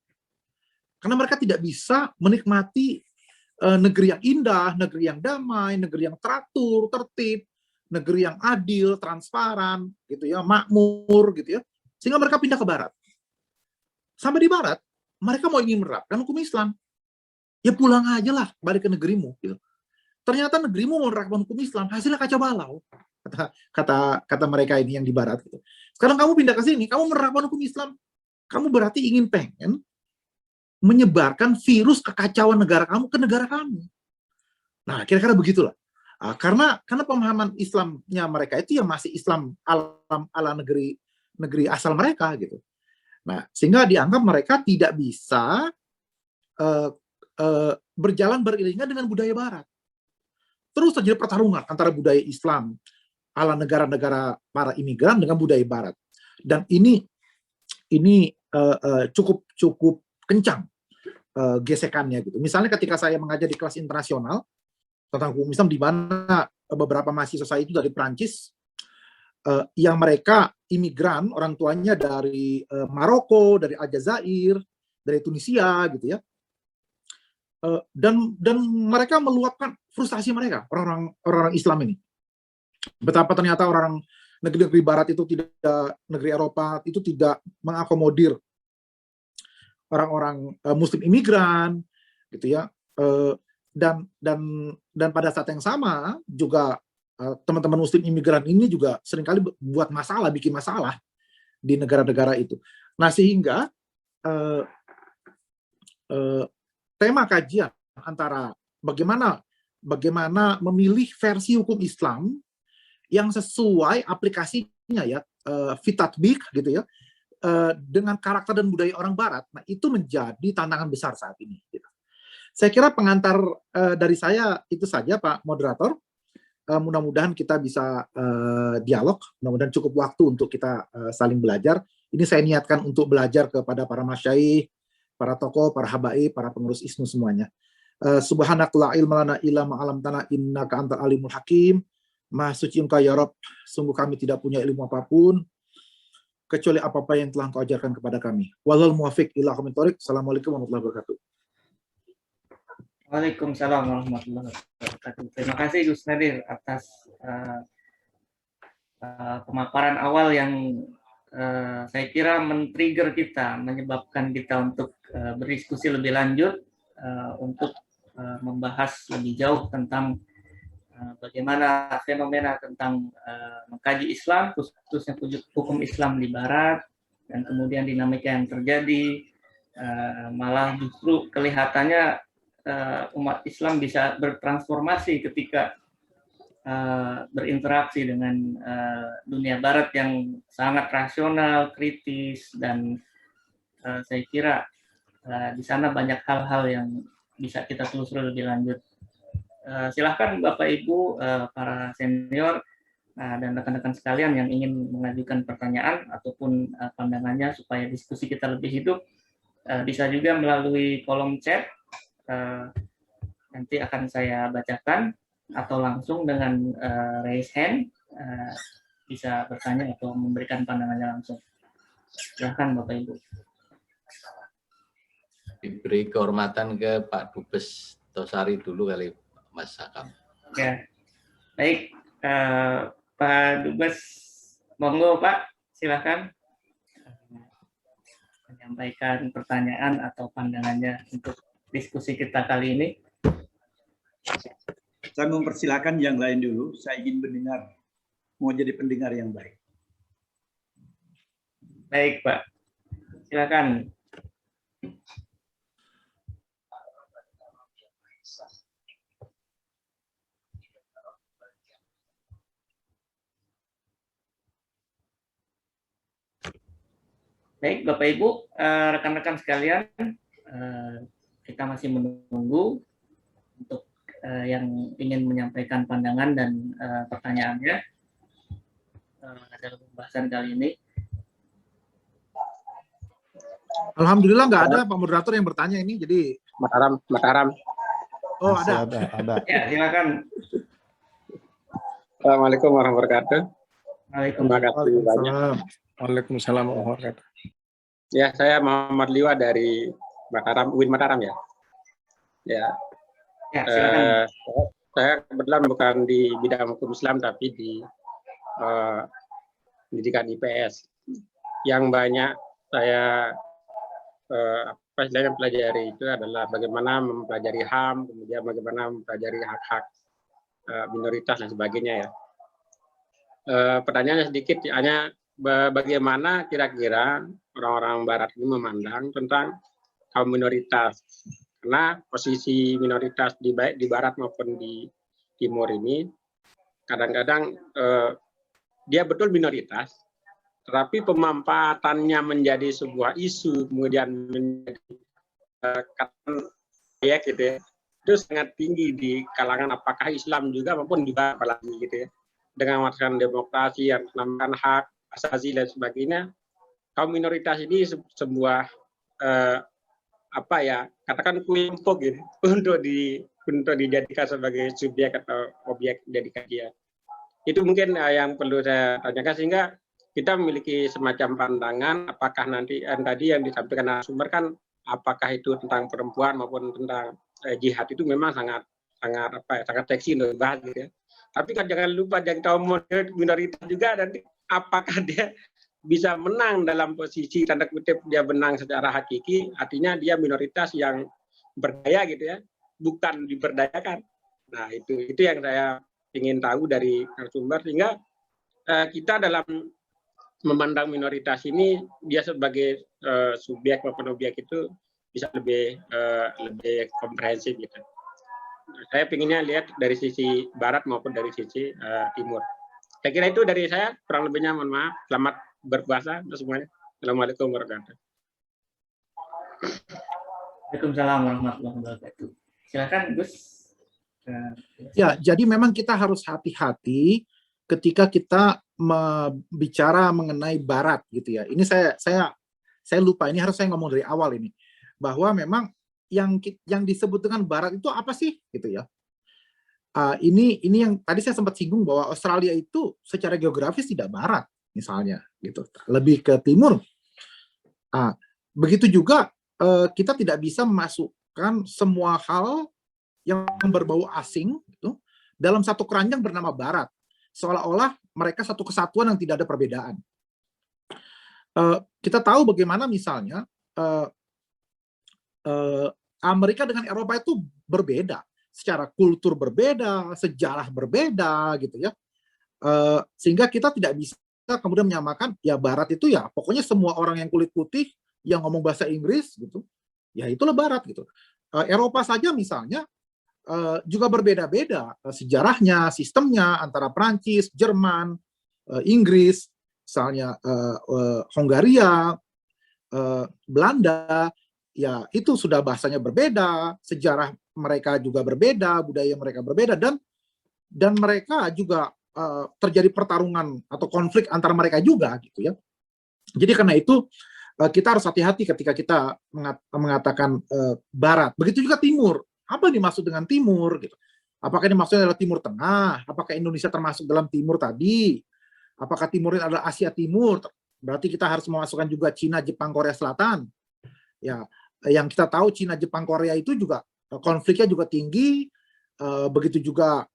Karena mereka tidak bisa menikmati negeri yang indah, negeri yang damai, negeri yang teratur, tertib, negeri yang adil, transparan, gitu ya, makmur, gitu ya. Sehingga mereka pindah ke barat. Sampai di barat, mereka mau ingin menerapkan hukum Islam. Ya pulang aja lah, balik ke negerimu. Gitu. Ternyata negerimu mau menerapkan hukum Islam, hasilnya kacau balau. Kata mereka ini yang di barat. Gitu. Sekarang kamu pindah ke sini, kamu menerapkan hukum Islam. Kamu berarti pengen menyebarkan virus kekacauan negara kamu ke negara kamu. Nah, kira-kira begitulah. Karena pemahaman Islamnya mereka itu ya masih Islam ala negeri asal mereka gitu. Nah, sehingga dianggap mereka tidak bisa berjalan beriringan dengan budaya Barat. Terus terjadi pertarungan antara budaya Islam ala negara-negara para imigran dengan budaya Barat. Dan ini cukup kencang gesekannya gitu. Misalnya ketika saya mengajar di kelas internasional tentang hukum Islam, di mana beberapa mahasiswa saya itu dari Prancis, yang mereka imigran, orang tuanya dari Maroko, dari Aljazair, dari Tunisia gitu ya, dan mereka meluapkan frustasi mereka, orang Islam ini. Betapa ternyata orang negeri-negeri Barat itu negeri Eropa itu tidak mengakomodir orang-orang Muslim imigran, gitu ya, dan pada saat yang sama juga teman-teman Muslim imigran ini juga seringkali bikin masalah di negara-negara itu. Nah sehingga tema kajian antara bagaimana memilih versi hukum Islam yang sesuai aplikasinya ya, fit tatbiq gitu ya, dengan karakter dan budaya orang Barat. Nah, itu menjadi tantangan besar saat ini. Gitu. Saya kira pengantar dari saya itu saja, Pak Moderator. Mudah-mudahan kita bisa dialog, mudah-mudahan cukup waktu untuk kita saling belajar. Ini saya niatkan untuk belajar kepada para masyaikh, para tokoh, para habaib, para pengurus ISNU semuanya. Subhanakallahumma ilma lana illa ma 'allamtana innaka antal alimul hakim. Maha suci Engkau ya Rabb, sungguh kami tidak punya ilmu apapun kecuali apa-apa yang telah Engkau ajarkan kepada kami. Wallahul muwaffiq ila aqwamit thoriq. Assalamualaikum warahmatullahi wabarakatuh. Waalaikumsalam warahmatullahi wabarakatuh. Terima kasih Gus Nadir atas pemaparan awal yang saya kira men-trigger kita, menyebabkan kita untuk berdiskusi lebih lanjut, untuk membahas lebih jauh tentang bagaimana fenomena tentang mengkaji Islam, khususnya hukum Islam di Barat, dan kemudian dinamika yang terjadi, malah justru kelihatannya umat Islam bisa bertransformasi ketika berinteraksi dengan dunia Barat yang sangat rasional, kritis, dan saya kira di sana banyak hal-hal yang bisa kita telusuri lebih lanjut. Silahkan Bapak Ibu, para senior dan rekan-rekan sekalian yang ingin mengajukan pertanyaan ataupun pandangannya supaya diskusi kita lebih hidup, bisa juga melalui kolom chat, nanti akan saya bacakan, atau langsung dengan raise hand, bisa bertanya atau memberikan pandangannya langsung. Silahkan Bapak Ibu. Diberi kehormatan ke Pak Dubes Tosari dulu kali, Mas Sakam. Ya, baik, Pak Dubes, monggo Pak, silakan menyampaikan pertanyaan atau pandangannya untuk diskusi kita kali ini. Saya mempersilahkan yang lain dulu. Saya ingin mendengar, mau jadi pendengar yang baik. Baik Pak, silakan. Baik, Bapak Ibu, rekan-rekan sekalian, kita masih menunggu untuk yang ingin menyampaikan pandangan dan pertanyaannya dalam pembahasan kali ini. Alhamdulillah nggak ada Pak Moderator yang bertanya ini, jadi Mataram. Oh ada. Ya, silakan. Assalamualaikum warahmatullahi wabarakatuh. Waalaikumsalam. Terima kasih banyak. Waalaikumsalam. Waalaikumsalam warahmatullahi wabarakatuh. Ya, saya Muhammad Liwa dari Mataram, UIN Mataram ya. Ya, Ya, silakan. saya kebetulan bukan di bidang hukum Islam tapi di pendidikan IPS. Yang banyak saya apa istilahnya pelajari itu adalah bagaimana mempelajari HAM, kemudian bagaimana mempelajari hak-hak minoritas dan sebagainya ya. Pertanyaannya sedikit, hanya bagaimana kira-kira orang-orang Barat ini memandang tentang kaum minoritas, karena posisi minoritas baik di Barat maupun di Timur ini kadang-kadang dia betul minoritas, tetapi pemanfaatannya menjadi sebuah isu kemudian menjadi proyek gitu ya, itu sangat tinggi di kalangan apakah Islam juga maupun di Barat apalagi gitu ya, dengan mengatakan demokrasi yang menamakan hak asasi dan sebagainya. Kaum minoritas ini sebuah apa ya, katakan kelompok gitu untuk dijadikan sebagai subjek atau objek dari kajian. Itu mungkin yang perlu saya tanyakan, sehingga kita memiliki semacam pandangan apakah nanti tadi yang disampaikan narasumber kan, apakah itu tentang perempuan maupun tentang jihad itu memang sangat seksi untuk dibahas gitu ya. Tapi kan jangan lupa yang kaum minoritas juga nanti apakah dia bisa menang dalam posisi tanda kutip dia menang secara hakiki, artinya dia minoritas yang berdaya gitu ya, bukan diberdayakan. Nah itu yang saya ingin tahu dari narasumber, sehingga kita dalam memandang minoritas ini dia sebagai subjek maupun objek itu bisa lebih komprehensif gitu. Saya pinginnya lihat dari sisi Barat maupun dari sisi Timur. Saya kira itu dari saya, kurang lebihnya mohon maaf. Selamat berpuasa untuk semuanya. Assalamualaikum warahmatullahi wabarakatuh. Waalaikumsalam warahmatullahi wabarakatuh. Silakan Gus. Ya, jadi memang kita harus hati-hati ketika kita bicara mengenai Barat gitu ya. Ini saya lupa, ini harus saya ngomong dari awal ini, bahwa memang yang disebut dengan Barat itu apa sih gitu ya. Ini yang tadi saya sempat singgung bahwa Australia itu secara geografis tidak Barat misalnya gitu, lebih ke timur. Begitu juga kita tidak bisa memasukkan semua hal yang berbau asing gitu dalam satu keranjang bernama Barat, seolah-olah mereka satu kesatuan yang tidak ada perbedaan. Kita tahu bagaimana misalnya Amerika dengan Eropa itu berbeda, secara kultur berbeda, sejarah berbeda gitu ya, sehingga kita tidak bisa kemudian menyamakan ya Barat itu ya pokoknya semua orang yang kulit putih yang ngomong bahasa Inggris gitu, ya itulah Barat gitu. Eropa saja misalnya juga berbeda-beda sejarahnya, sistemnya antara Prancis, Jerman, Inggris, misalnya Hongaria, Belanda, ya itu sudah bahasanya berbeda, sejarah mereka juga berbeda, budaya mereka berbeda, dan mereka juga terjadi pertarungan atau konflik antara mereka juga gitu ya. Jadi karena itu kita harus hati-hati ketika kita mengatakan Barat. Begitu juga Timur. Apa yang dimaksud dengan Timur gitu? Apakah ini maksudnya adalah Timur Tengah? Apakah Indonesia termasuk dalam Timur tadi? Apakah Timur ini adalah Asia Timur? Berarti kita harus memasukkan juga Cina, Jepang, Korea Selatan. Ya, yang kita tahu Cina, Jepang, Korea itu juga konfliknya juga tinggi. Begitu juga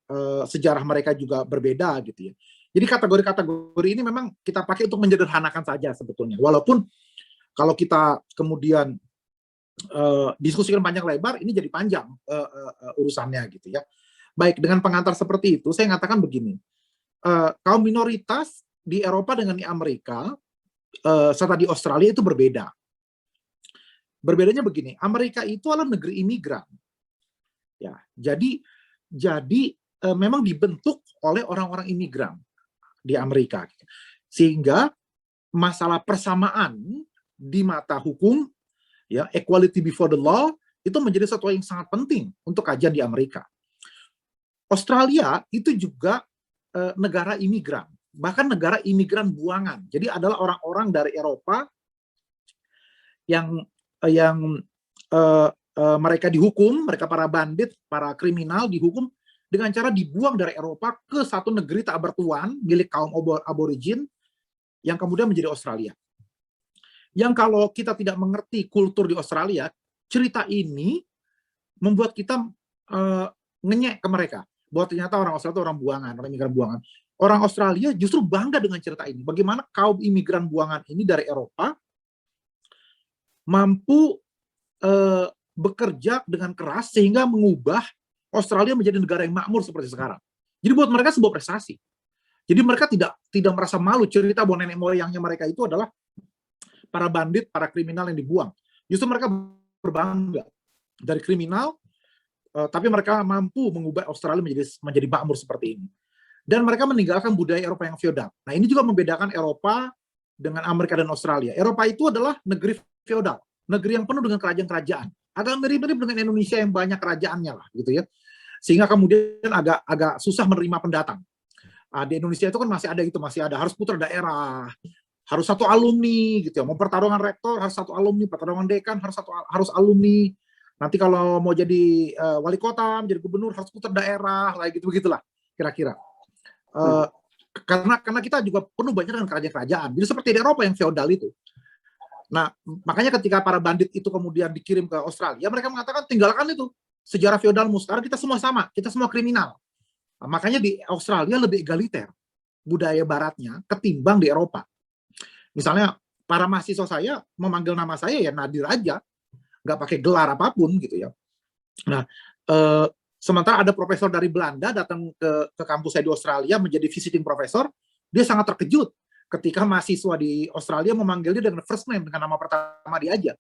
sejarah mereka juga berbeda gitu ya. Jadi kategori-kategori ini memang kita pakai untuk menyederhanakan saja sebetulnya. Walaupun kalau kita kemudian diskusikan panjang lebar, ini jadi panjang urusannya gitu ya. Baik, dengan pengantar seperti itu, saya mengatakan begini, kaum minoritas di Eropa dengan di Amerika, serta di Australia itu berbeda. Berbedanya begini, Amerika itu adalah negeri imigran. Ya, jadi memang dibentuk oleh orang-orang imigran di Amerika, sehingga masalah persamaan di mata hukum, ya equality before the law itu menjadi sesuatu yang sangat penting untuk kajian di Amerika. Australia itu juga negara imigran, bahkan negara imigran buangan. Jadi adalah orang-orang dari Eropa yang mereka dihukum, mereka para bandit, para kriminal dihukum dengan cara dibuang dari Eropa ke satu negeri tak bertuan milik kaum aborigin yang kemudian menjadi Australia. yang kalau kita tidak mengerti kultur di Australia, cerita ini membuat kita ngenyek ke mereka bahwa ternyata orang Australia itu orang buangan, orang imigran buangan. Orang Australia justru bangga dengan cerita ini. Bagaimana kaum imigran buangan ini dari Eropa mampu bekerja dengan keras sehingga mengubah Australia menjadi negara yang makmur seperti sekarang. Jadi buat mereka sebuah prestasi. Jadi mereka tidak merasa malu cerita bahwa nenek moyangnya mereka itu adalah para bandit, para kriminal yang dibuang. Justru mereka berbangga dari kriminal, tapi mereka mampu mengubah Australia menjadi makmur seperti ini. Dan mereka meninggalkan budaya Eropa yang feodal. Nah, ini juga membedakan Eropa dengan Amerika dan Australia. Eropa itu adalah negeri feodal, negeri yang penuh dengan kerajaan-kerajaan. Agak mirip-mirip dengan Indonesia yang banyak kerajaannya lah, gitu ya. Sehingga kemudian agak susah menerima pendatang. Di Indonesia itu kan masih ada harus putra daerah, harus satu alumni, gitu ya. Mau pertarungan rektor harus satu alumni, pertarungan dekan harus alumni. Nanti kalau mau jadi wali kota, menjadi gubernur harus putra daerah, lah gitu begitulah kira-kira. Karena kita juga penuh banyak dengan kerajaan-kerajaan. Jadi seperti di Eropa yang feodal itu. Nah, makanya ketika para bandit itu kemudian dikirim ke Australia, mereka mengatakan tinggalkan itu sejarah feodalmu. Sekarang kita semua sama, kita semua kriminal. Nah, makanya di Australia lebih egaliter budaya baratnya ketimbang di Eropa. Misalnya para mahasiswa saya memanggil nama saya ya Nadir aja, nggak pakai gelar apapun gitu ya. Nah, sementara ada profesor dari Belanda datang ke kampus saya di Australia menjadi visiting profesor, dia sangat terkejut ketika mahasiswa di Australia memanggil dia dengan first name, dengan nama pertama dia aja.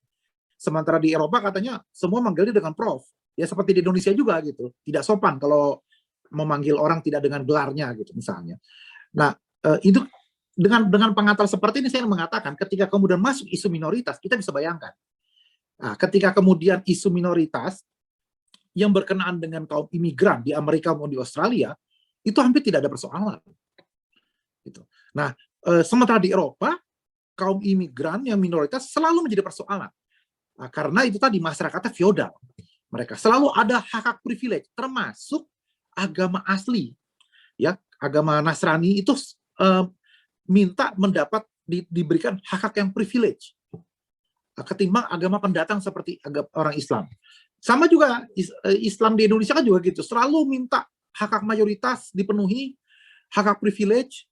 Sementara di Eropa katanya semua manggil dia dengan prof. Ya seperti di Indonesia juga gitu. Tidak sopan kalau memanggil orang tidak dengan gelarnya gitu misalnya. Nah, itu dengan pengantar seperti ini saya mengatakan ketika kemudian masuk isu minoritas, kita bisa bayangkan. Nah, ketika kemudian isu minoritas yang berkenaan dengan kaum imigran di Amerika maupun di Australia, itu hampir tidak ada persoalan. Gitu. Nah, sementara di Eropa, kaum imigran yang minoritas selalu menjadi persoalan. Nah, karena itu tadi masyarakatnya feodal. Mereka selalu ada hak-hak privilege, termasuk agama asli. Ya, agama Nasrani itu minta mendapat diberikan hak-hak yang privilege ketimbang agama pendatang seperti orang Islam. Sama juga Islam di Indonesia kan juga gitu, selalu minta hak-hak mayoritas dipenuhi, hak-hak privilege,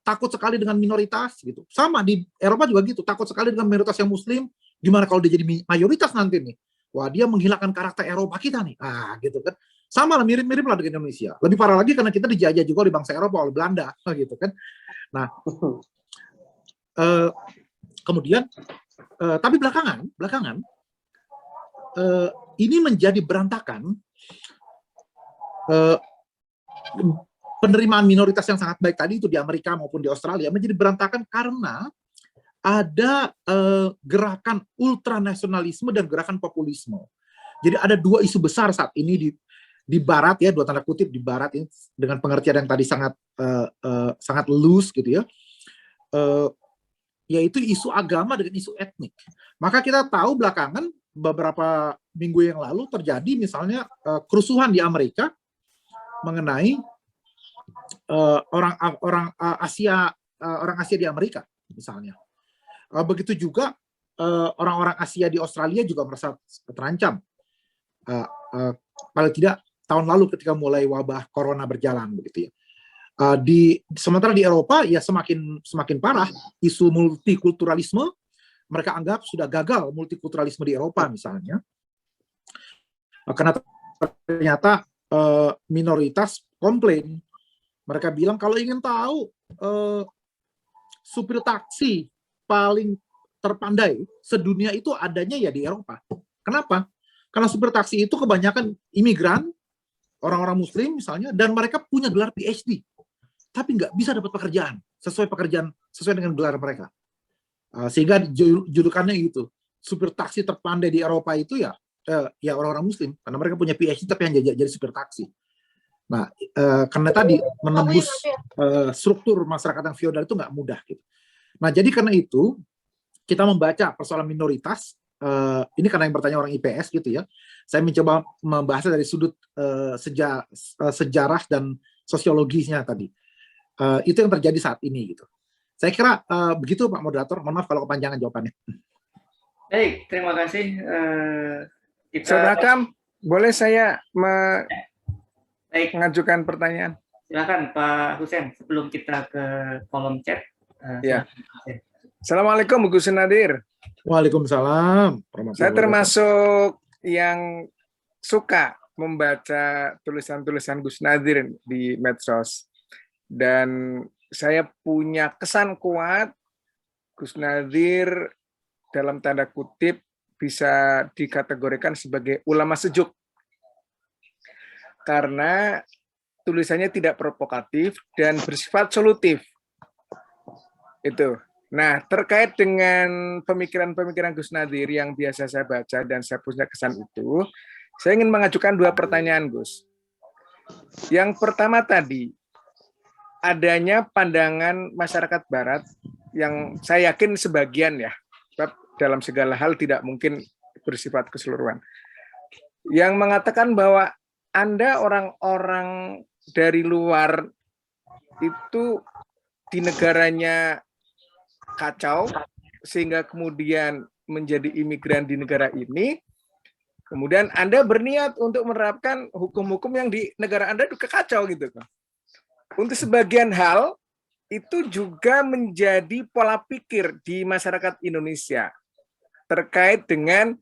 takut sekali dengan minoritas gitu. Sama di Eropa juga gitu, takut sekali dengan minoritas yang Muslim. Gimana kalau dia jadi mayoritas nanti nih? Wah, dia menghilangkan karakter Eropa kita nih. Gitu kan. Sama lah, mirip-mirip lah dengan Indonesia. Lebih parah lagi karena kita dijajah juga oleh bangsa Eropa, oleh Belanda, gitu kan. Nah, kemudian, tapi belakangan ini menjadi berantakan. Penerimaan minoritas yang sangat baik tadi itu di Amerika maupun di Australia menjadi berantakan karena ada gerakan ultranasionalisme dan gerakan populisme. Jadi ada dua isu besar saat ini di Barat ya, dua tanda kutip di Barat ini dengan pengertian yang tadi sangat loose gitu ya, yaitu isu agama dengan isu etnik. Maka kita tahu belakangan beberapa minggu yang lalu terjadi misalnya kerusuhan di Amerika mengenai orang Asia di Amerika misalnya. Begitu juga orang-orang Asia di Australia juga merasa terancam. Paling tidak tahun lalu ketika mulai wabah corona berjalan begitu ya. Sementara di Eropa ya semakin parah isu multikulturalisme. Mereka anggap sudah gagal multikulturalisme di Eropa misalnya. Karena ternyata minoritas komplain. Mereka bilang kalau ingin tahu supir taksi paling terpandai sedunia itu adanya ya di Eropa. Kenapa? Karena supir taksi itu kebanyakan imigran, orang-orang Muslim misalnya, dan mereka punya gelar PhD, tapi nggak bisa dapat pekerjaan sesuai dengan gelar mereka. Sehingga julukannya itu supir taksi terpandai di Eropa itu ya orang-orang Muslim, karena mereka punya PhD tapi hanya jadi supir taksi. Nah, karena tadi menembus struktur masyarakat yang feodal itu nggak mudah gitu. Nah, jadi karena itu kita membaca persoalan minoritas. Ini karena yang bertanya orang IPS gitu ya. Saya mencoba membahasnya dari sudut sejarah dan sosiologisnya tadi. Itu yang terjadi saat ini gitu. Saya kira begitu Pak Moderator. Mohon maaf kalau kepanjangan jawabannya. Baik, terima kasih. Saudara Akam, boleh saya Baik, mengajukan pertanyaan? silakan Pak Husen sebelum kita ke kolom chat. Ya. Silakan, Pak Husen. Assalamualaikum Gus Nadir. Waalaikumsalam. Saya termasuk yang suka membaca tulisan-tulisan Gus Nadir di medsos. Dan saya punya kesan kuat Gus Nadir dalam tanda kutip bisa dikategorikan sebagai ulama sejuk. Karena tulisannya tidak provokatif dan bersifat solutif. Itu. Nah, terkait dengan pemikiran-pemikiran Gus Nadir yang biasa saya baca dan saya punya kesan itu, saya ingin mengajukan 2 pertanyaan, Gus. Yang pertama tadi, adanya pandangan masyarakat Barat yang saya yakin sebagian ya, sebab dalam segala hal tidak mungkin bersifat keseluruhan, yang mengatakan bahwa Anda orang-orang dari luar itu di negaranya kacau, sehingga kemudian menjadi imigran di negara ini, kemudian Anda berniat untuk menerapkan hukum-hukum yang di negara Anda juga kacau gitu. Untuk sebagian hal, itu juga menjadi pola pikir di masyarakat Indonesia terkait dengan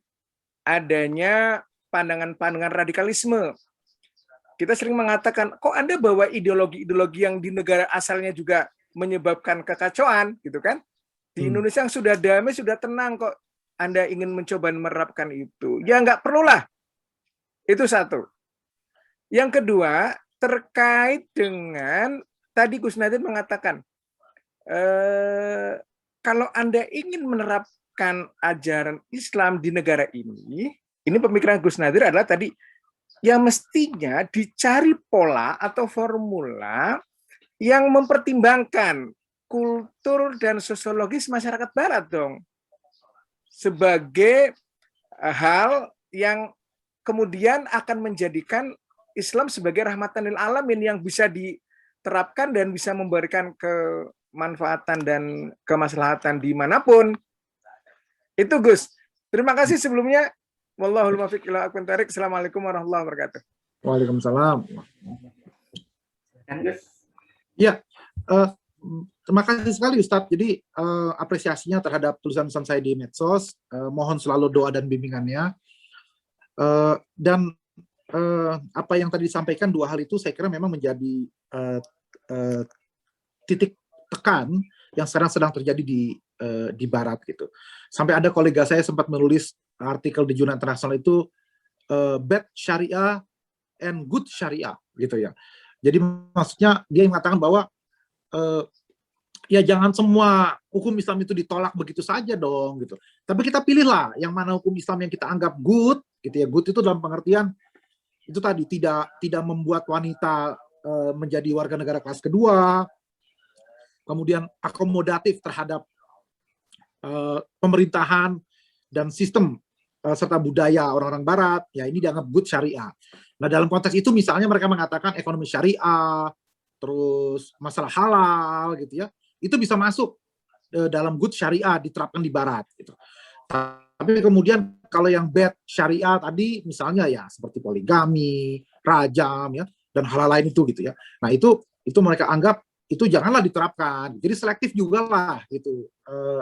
adanya pandangan-pandangan radikalisme. Kita sering mengatakan, kok Anda bawa ideologi-ideologi yang di negara asalnya juga menyebabkan kekacauan, gitu kan? Di Indonesia yang sudah damai, sudah tenang, kok Anda ingin mencoba menerapkan itu. Ya nggak perlulah. Itu satu. Yang kedua, terkait dengan, tadi Gus Nadir mengatakan, kalau Anda ingin menerapkan ajaran Islam di negara ini pemikiran Gus Nadir adalah tadi, ya mestinya dicari pola atau formula yang mempertimbangkan kultur dan sosiologis masyarakat Barat dong, sebagai hal yang kemudian akan menjadikan Islam sebagai rahmatan lil alamin yang bisa diterapkan dan bisa memberikan kemanfaatan dan kemaslahatan dimanapun. Itu Gus. Terima kasih sebelumnya. Wallahul muwaffiq ila aqwamit thoriq. Assalamualaikum warahmatullahi wabarakatuh. Waalaikumsalam. Gus. Ya, terima kasih sekali Ustadz. Jadi apresiasinya terhadap tulisan-tulisan saya di medsos. Mohon selalu doa dan bimbingannya. Dan apa yang tadi disampaikan 2 hal itu saya kira memang menjadi titik tekan yang sekarang sedang terjadi di Barat gitu. Sampai ada kolega saya sempat menulis artikel di jurnal internasional itu bad Syariah and good Syariah gitu ya. Jadi maksudnya dia mengatakan bahwa ya jangan semua hukum Islam itu ditolak begitu saja dong gitu. Tapi kita pilihlah yang mana hukum Islam yang kita anggap good gitu ya. Good itu dalam pengertian itu tadi tidak membuat wanita menjadi warga negara kelas kedua, kemudian akomodatif terhadap pemerintahan dan sistem serta budaya orang-orang Barat, ya ini dianggap good syariah. Nah dalam konteks itu misalnya mereka mengatakan ekonomi syariah, terus masalah halal gitu ya, itu bisa masuk dalam good syariah diterapkan di Barat gitu. Tapi kemudian kalau yang bad syariah tadi misalnya ya seperti poligami, rajam ya dan hal lain itu gitu ya. Nah itu mereka anggap itu janganlah diterapkan. Jadi selektif juga lah gitu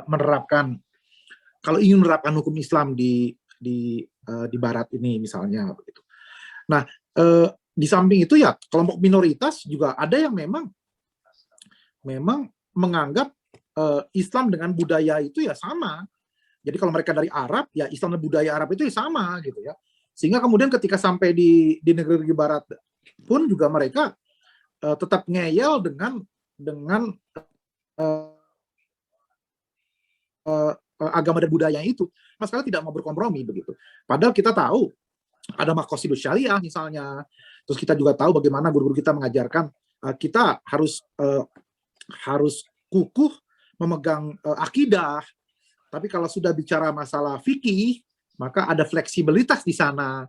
menerapkan kalau ingin menerapkan hukum Islam di Barat ini misalnya begitu. Nah di samping itu ya kelompok minoritas juga ada yang memang menganggap Islam dengan budaya itu ya sama. Jadi kalau mereka dari Arab, ya Islam dan budaya Arab itu ya sama gitu ya. Sehingga kemudian ketika sampai di negeri Barat pun juga mereka tetap ngeyel dengan agama dan budaya itu. Masalah tidak mau berkompromi begitu. Padahal kita tahu ada Maqasidus Syariah misalnya. Terus kita juga tahu bagaimana guru-guru kita mengajarkan kita harus kukuh memegang akidah. Tapi kalau sudah bicara masalah fikih, maka ada fleksibilitas di sana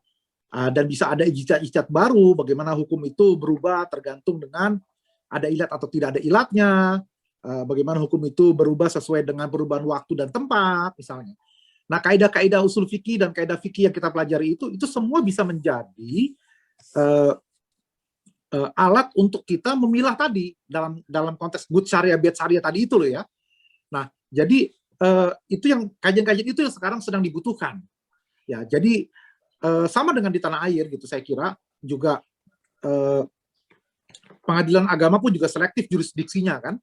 dan bisa ada ijtihad baru bagaimana hukum itu berubah tergantung dengan ada ilat atau tidak ada ilatnya. bagaimana hukum itu berubah sesuai dengan perubahan waktu dan tempat misalnya. Nah, kaidah-kaidah usul fikih dan kaidah fikih yang kita pelajari itu semua bisa menjadi alat untuk kita memilah tadi dalam konteks good syariah, bad syariah tadi itu loh ya. Nah, jadi itu yang kajian-kajian itu yang sekarang sedang dibutuhkan. Ya, jadi sama dengan di tanah air gitu, saya kira juga pengadilan agama pun juga selektif jurisdiksinya kan.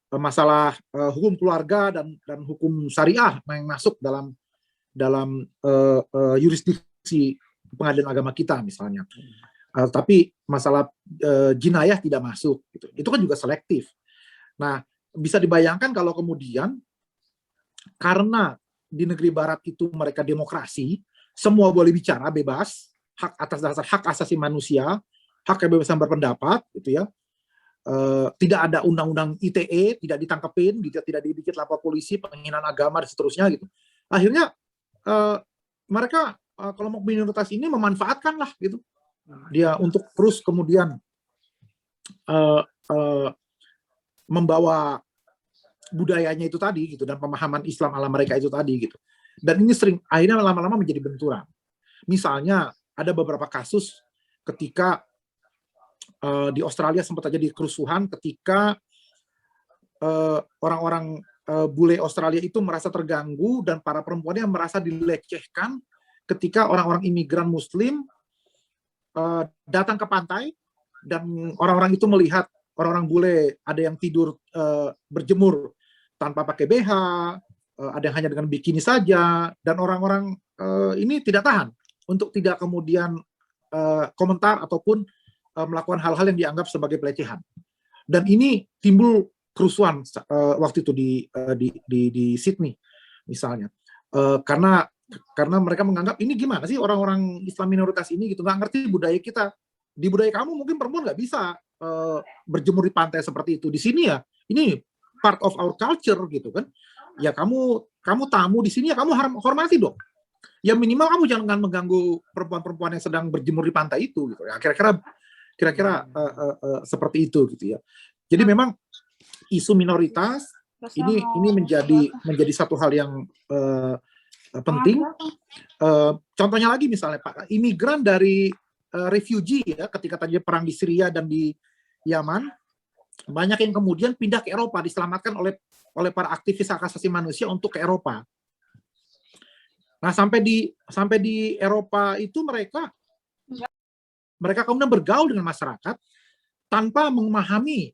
Masalah hukum keluarga dan hukum syariah yang masuk dalam yurisdiksi pengadilan agama kita misalnya. Tapi masalah jinayah tidak masuk gitu. Itu kan juga selektif. Nah, bisa dibayangkan kalau kemudian karena di negeri barat itu mereka demokrasi, semua boleh bicara bebas, hak atas dasar hak asasi manusia, hak kebebasan berpendapat gitu ya. Tidak ada undang-undang ITE, tidak ditangkepin, tidak didikit lapor polisi, penghinaan agama dan seterusnya gitu. Akhirnya mereka kelompok minoritas ini memanfaatkan lah gitu dia untuk terus kemudian membawa budayanya itu tadi gitu dan pemahaman Islam ala mereka itu tadi gitu. Dan ini sering akhirnya lama-lama menjadi benturan. Misalnya ada beberapa kasus ketika di Australia sempat terjadi kerusuhan ketika orang-orang bule Australia itu merasa terganggu dan para perempuannya merasa dilecehkan ketika orang-orang imigran Muslim datang ke pantai dan orang-orang itu melihat orang-orang bule ada yang tidur berjemur tanpa pakai BH, ada yang hanya dengan bikini saja, dan orang-orang ini tidak tahan untuk tidak kemudian komentar ataupun melakukan hal-hal yang dianggap sebagai pelecehan. Dan ini timbul kerusuhan waktu itu di Sydney misalnya, karena mereka menganggap ini gimana sih orang-orang Islam minoritas ini gitu nggak ngerti budaya kita. Di budaya kamu mungkin perempuan nggak bisa berjemur di pantai seperti itu. Di sini ya ini part of our culture gitu kan. Ya kamu tamu di sini ya kamu hormati dong. Ya minimal kamu jangan mengganggu perempuan-perempuan yang sedang berjemur di pantai itu gitu. Ya kira-kira seperti itu gitu ya. Jadi memang isu minoritas ini menjadi satu hal yang penting. Contohnya lagi misalnya Pak, imigran dari refugee ya ketika tadi perang di Syria dan di Yaman, banyak yang kemudian pindah ke Eropa, diselamatkan oleh para aktivis hak asasi manusia untuk ke Eropa. Nah, sampai di Eropa itu mereka kemudian bergaul dengan masyarakat tanpa memahami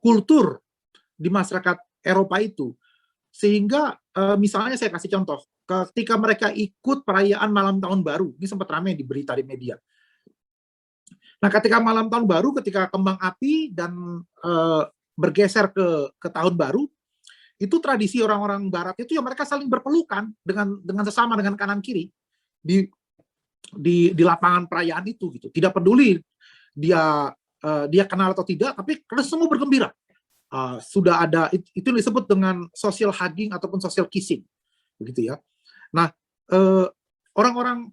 kultur di masyarakat Eropa itu. Sehingga misalnya saya kasih contoh, ketika mereka ikut perayaan malam tahun baru, ini sempat ramai di berita di media. Nah, ketika malam tahun baru, ketika kembang api dan bergeser ke tahun baru, itu tradisi orang-orang barat itu ya mereka saling berpelukan dengan sesama, dengan kanan kiri di lapangan perayaan itu gitu. Tidak peduli dia kenal atau tidak, tapi semua bergembira. Sudah ada itu disebut dengan social hugging ataupun social kissing, begitu ya. Nah, orang-orang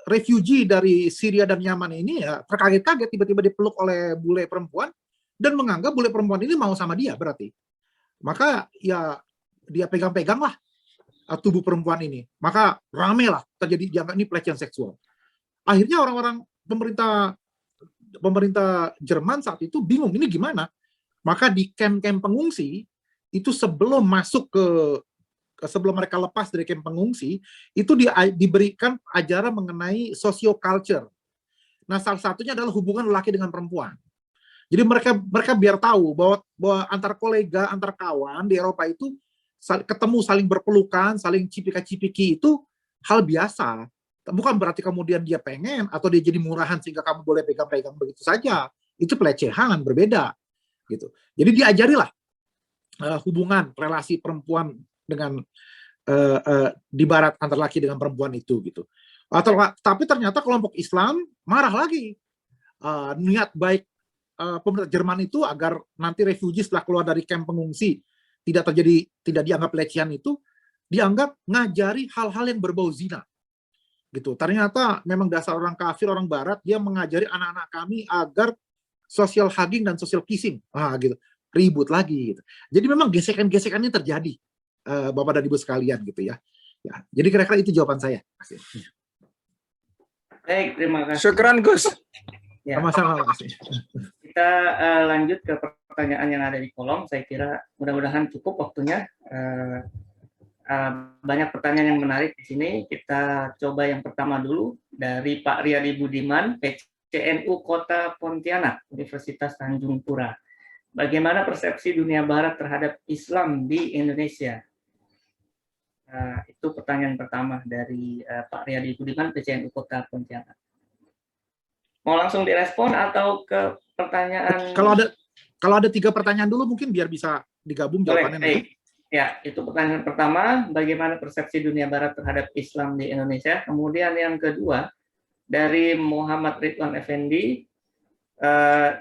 refugee dari Syria dan Yaman ini ya terkaget-kaget tiba-tiba dipeluk oleh bule perempuan dan menganggap bule perempuan ini mau sama dia berarti. Maka ya dia pegang-pegang lah tubuh perempuan ini. Maka rame lah terjadi dianggap ini pelecehan seksual. Akhirnya orang-orang pemerintah Jerman saat itu bingung ini gimana. Maka di kamp-kamp pengungsi itu sebelum mereka lepas dari kamp pengungsi itu diberikan ajaran mengenai socio-culture. Nah, salah satunya adalah hubungan laki dengan perempuan. Jadi mereka biar tahu bahwa antar kolega, antar kawan di Eropa itu ketemu saling berpelukan, saling cipika-cipiki itu hal biasa. Bukan berarti kemudian dia pengen atau dia jadi murahan sehingga kamu boleh pegang-pegang begitu saja. Itu pelecehan, berbeda gitu. Jadi diajarilah hubungan relasi perempuan dengan di barat antar laki dengan perempuan itu gitu. Tapi ternyata kelompok Islam marah lagi. Niat baik pemerintah Jerman itu agar nanti refugee setelah keluar dari kamp pengungsi tidak dianggap pelecehan itu, dianggap ngajari hal-hal yang berbau zina. Gitu. Ternyata memang dasar orang kafir, orang barat, dia mengajari anak-anak kami agar social hugging dan social kissing, gitu, ribut lagi gitu. Jadi memang gesekan-gesekannya terjadi, Bapak dan Ibu sekalian gitu ya. Ya, jadi kira-kira itu jawaban saya. Baik, terima kasih. Syukran Gus. Ya. Sama-sama, Mas. Kita lanjut ke pertanyaan yang ada di kolom. Saya kira mudah-mudahan cukup waktunya. Banyak pertanyaan yang menarik di sini. Kita coba yang pertama dulu dari Pak Riyadi Budiman, PCNU Kota Pontianak, Universitas Tanjung Pura. Bagaimana persepsi dunia Barat terhadap Islam di Indonesia? Itu pertanyaan pertama dari Pak Riyadi Budiman, PCNU Kota Pontianak. Mau langsung direspon atau ke pertanyaan? Kalau ada 3 pertanyaan dulu mungkin biar bisa digabung jawabannya. Boleh, ya, itu pertanyaan pertama, bagaimana persepsi dunia Barat terhadap Islam di Indonesia. Kemudian yang kedua, dari Muhammad Ridwan Effendi,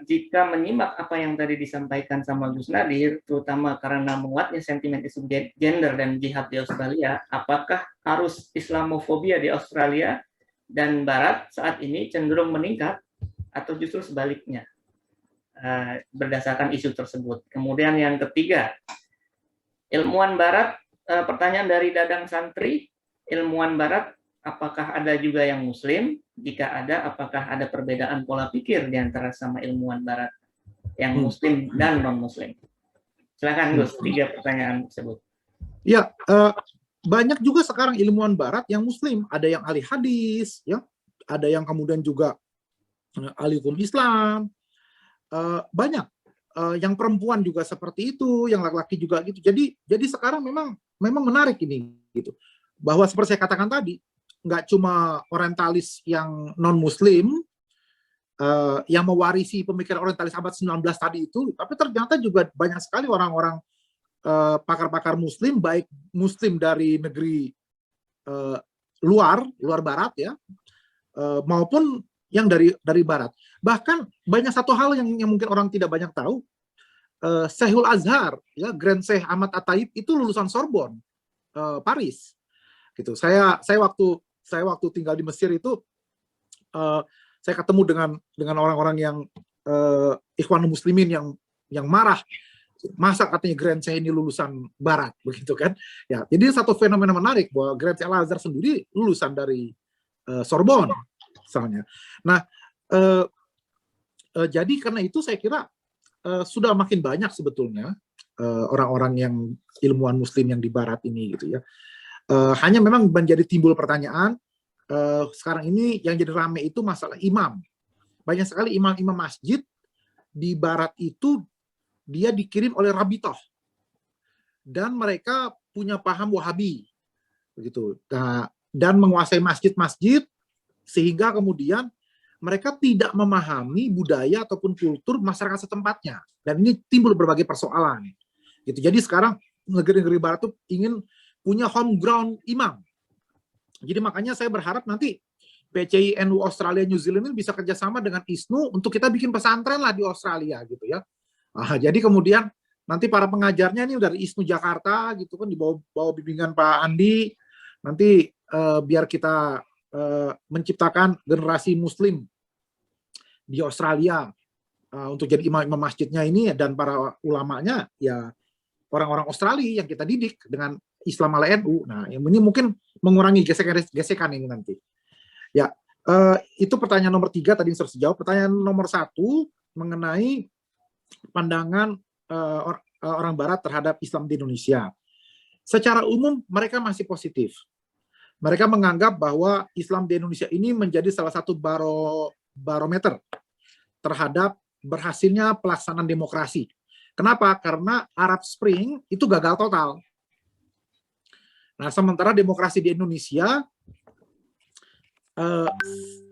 jika menyimak apa yang tadi disampaikan sama Gus Nadir, terutama karena menguatnya sentimen isu gender dan jihad di Australia, apakah arus Islamofobia di Australia dan Barat saat ini cenderung meningkat atau justru sebaliknya berdasarkan isu tersebut. Kemudian yang ketiga, ilmuwan Barat, pertanyaan dari Dadang Santri, ilmuwan Barat, apakah ada juga yang Muslim? Jika ada, apakah ada perbedaan pola pikir di antara sama ilmuwan Barat yang Muslim dan non-Muslim? Silakan Gus, 3 pertanyaan tersebut. Ya, banyak juga sekarang ilmuwan Barat yang Muslim, ada yang ahli hadis, ya, ada yang kemudian juga ahli hukum Islam, banyak. Yang perempuan juga seperti itu, yang laki-laki juga gitu. Jadi sekarang memang menarik ini, gitu. Bahwa seperti saya katakan tadi, nggak cuma orientalis yang non-Muslim yang mewarisi pemikiran orientalis abad 19 tadi itu, tapi ternyata juga banyak sekali orang-orang pakar-pakar Muslim, baik Muslim dari negeri luar Barat ya, maupun yang dari Barat. Bahkan banyak satu hal yang mungkin orang tidak banyak tahu, Syekhul Azhar, ya, Grand Syekh Ahmad At-Taib itu lulusan Sorbonne, Paris. Gitu. Saya waktu tinggal di Mesir itu, saya ketemu dengan orang-orang yang Ikhwanul Muslimin yang marah. Masa katanya Grand Syekh ini lulusan Barat, begitu kan? Ya, jadi satu fenomena menarik bahwa Grand Syekh Al-Azhar sendiri lulusan dari Sorbonne, misalnya. Nah, jadi karena itu saya kira sudah makin banyak sebetulnya orang-orang yang ilmuwan Muslim yang di Barat ini, gitu ya. Hanya memang menjadi timbul pertanyaan, sekarang ini yang jadi rame itu masalah imam. Banyak sekali imam-imam masjid di Barat itu dia dikirim oleh Rabitoh, dan mereka punya paham Wahabi, begitu. Nah, dan menguasai masjid-masjid sehingga kemudian mereka tidak memahami budaya ataupun kultur masyarakat setempatnya, dan ini timbul berbagai persoalan. Gitu. Jadi sekarang negeri-negeri Barat itu ingin punya home ground imam. Jadi makanya saya berharap nanti PCI NU Australia New Zealand ini bisa kerjasama dengan ISNU untuk kita bikin pesantren lah di Australia, gitu ya. Jadi kemudian nanti para pengajarnya ini dari ISNU Jakarta, gitu kan, di bawah bimbingan Pak Andi, nanti biar kita menciptakan generasi Muslim di Australia untuk jadi imam-imam masjidnya ini, dan para ulamanya ya orang-orang Australia yang kita didik dengan Islam ala NU. Nah, ini mungkin mengurangi gesekan ini nanti. Ya, itu pertanyaan nomor 3 tadi yang sudah dijawab. Pertanyaan nomor 1 mengenai pandangan orang Barat terhadap Islam di Indonesia. Secara umum mereka masih positif. Mereka menganggap bahwa Islam di Indonesia ini menjadi salah satu barometer terhadap berhasilnya pelaksanaan demokrasi. Kenapa? Karena Arab Spring itu gagal total. Nah, sementara demokrasi di Indonesia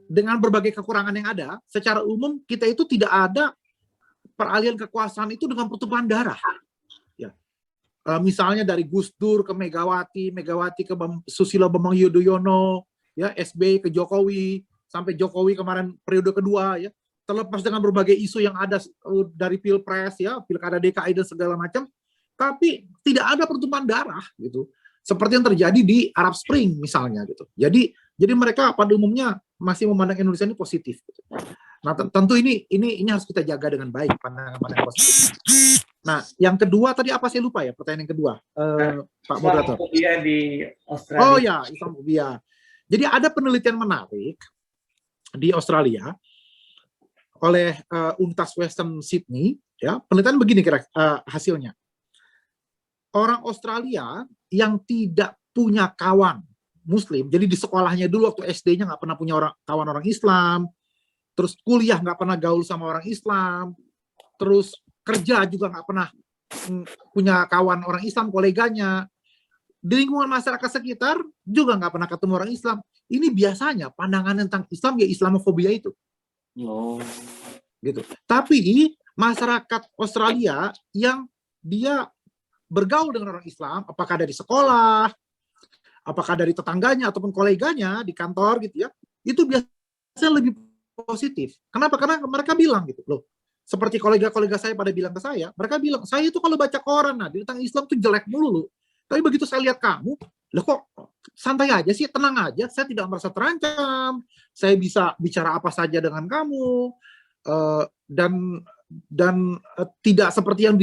dengan berbagai kekurangan yang ada, secara umum kita itu tidak ada peralihan kekuasaan itu dengan pertumpahan darah. Ya. Misalnya dari Gus Dur ke Megawati, Megawati ke Susilo Bambang Yudhoyono, ya, SBY ke Jokowi, sampai Jokowi kemarin periode kedua, ya. Terlepas dengan berbagai isu yang ada dari Pilpres, ya, Pilkada DKI dan segala macam, tapi tidak ada pertumpahan darah, gitu. Seperti yang terjadi di Arab Spring misalnya, gitu. Jadi mereka pada umumnya masih memandang Indonesia ini positif, gitu. Nah, tentu ini harus kita jaga dengan baik pandangan positif. Nah, yang kedua tadi apa, saya lupa ya pertanyaan yang kedua, Pak Moderator. Islamofobia di Australia. Oh ya, Islamofobia. Jadi ada penelitian menarik di Australia oleh Universitas Western Sydney, ya. Penelitian begini hasilnya. Orang Australia yang tidak punya kawan Muslim, jadi di sekolahnya dulu waktu SD-nya nggak pernah punya kawan orang Islam, terus kuliah nggak pernah gaul sama orang Islam, terus kerja juga nggak pernah punya kawan orang Islam, koleganya, di lingkungan masyarakat sekitar juga nggak pernah ketemu orang Islam. Ini biasanya pandangan tentang Islam ya Islamofobia itu. Gitu. Tapi masyarakat Australia yang dia bergaul dengan orang Islam, apakah dari sekolah, apakah dari tetangganya ataupun koleganya di kantor gitu ya, itu biasanya lebih positif. Kenapa? Karena mereka bilang gitu loh. Seperti kolega-kolega saya pada bilang ke saya, mereka bilang, saya itu kalau baca koran tentang Islam tuh jelek mulu. Tapi begitu saya lihat kamu, loh kok santai aja sih, tenang aja, saya tidak merasa terancam, saya bisa bicara apa saja dengan kamu, dan tidak seperti yang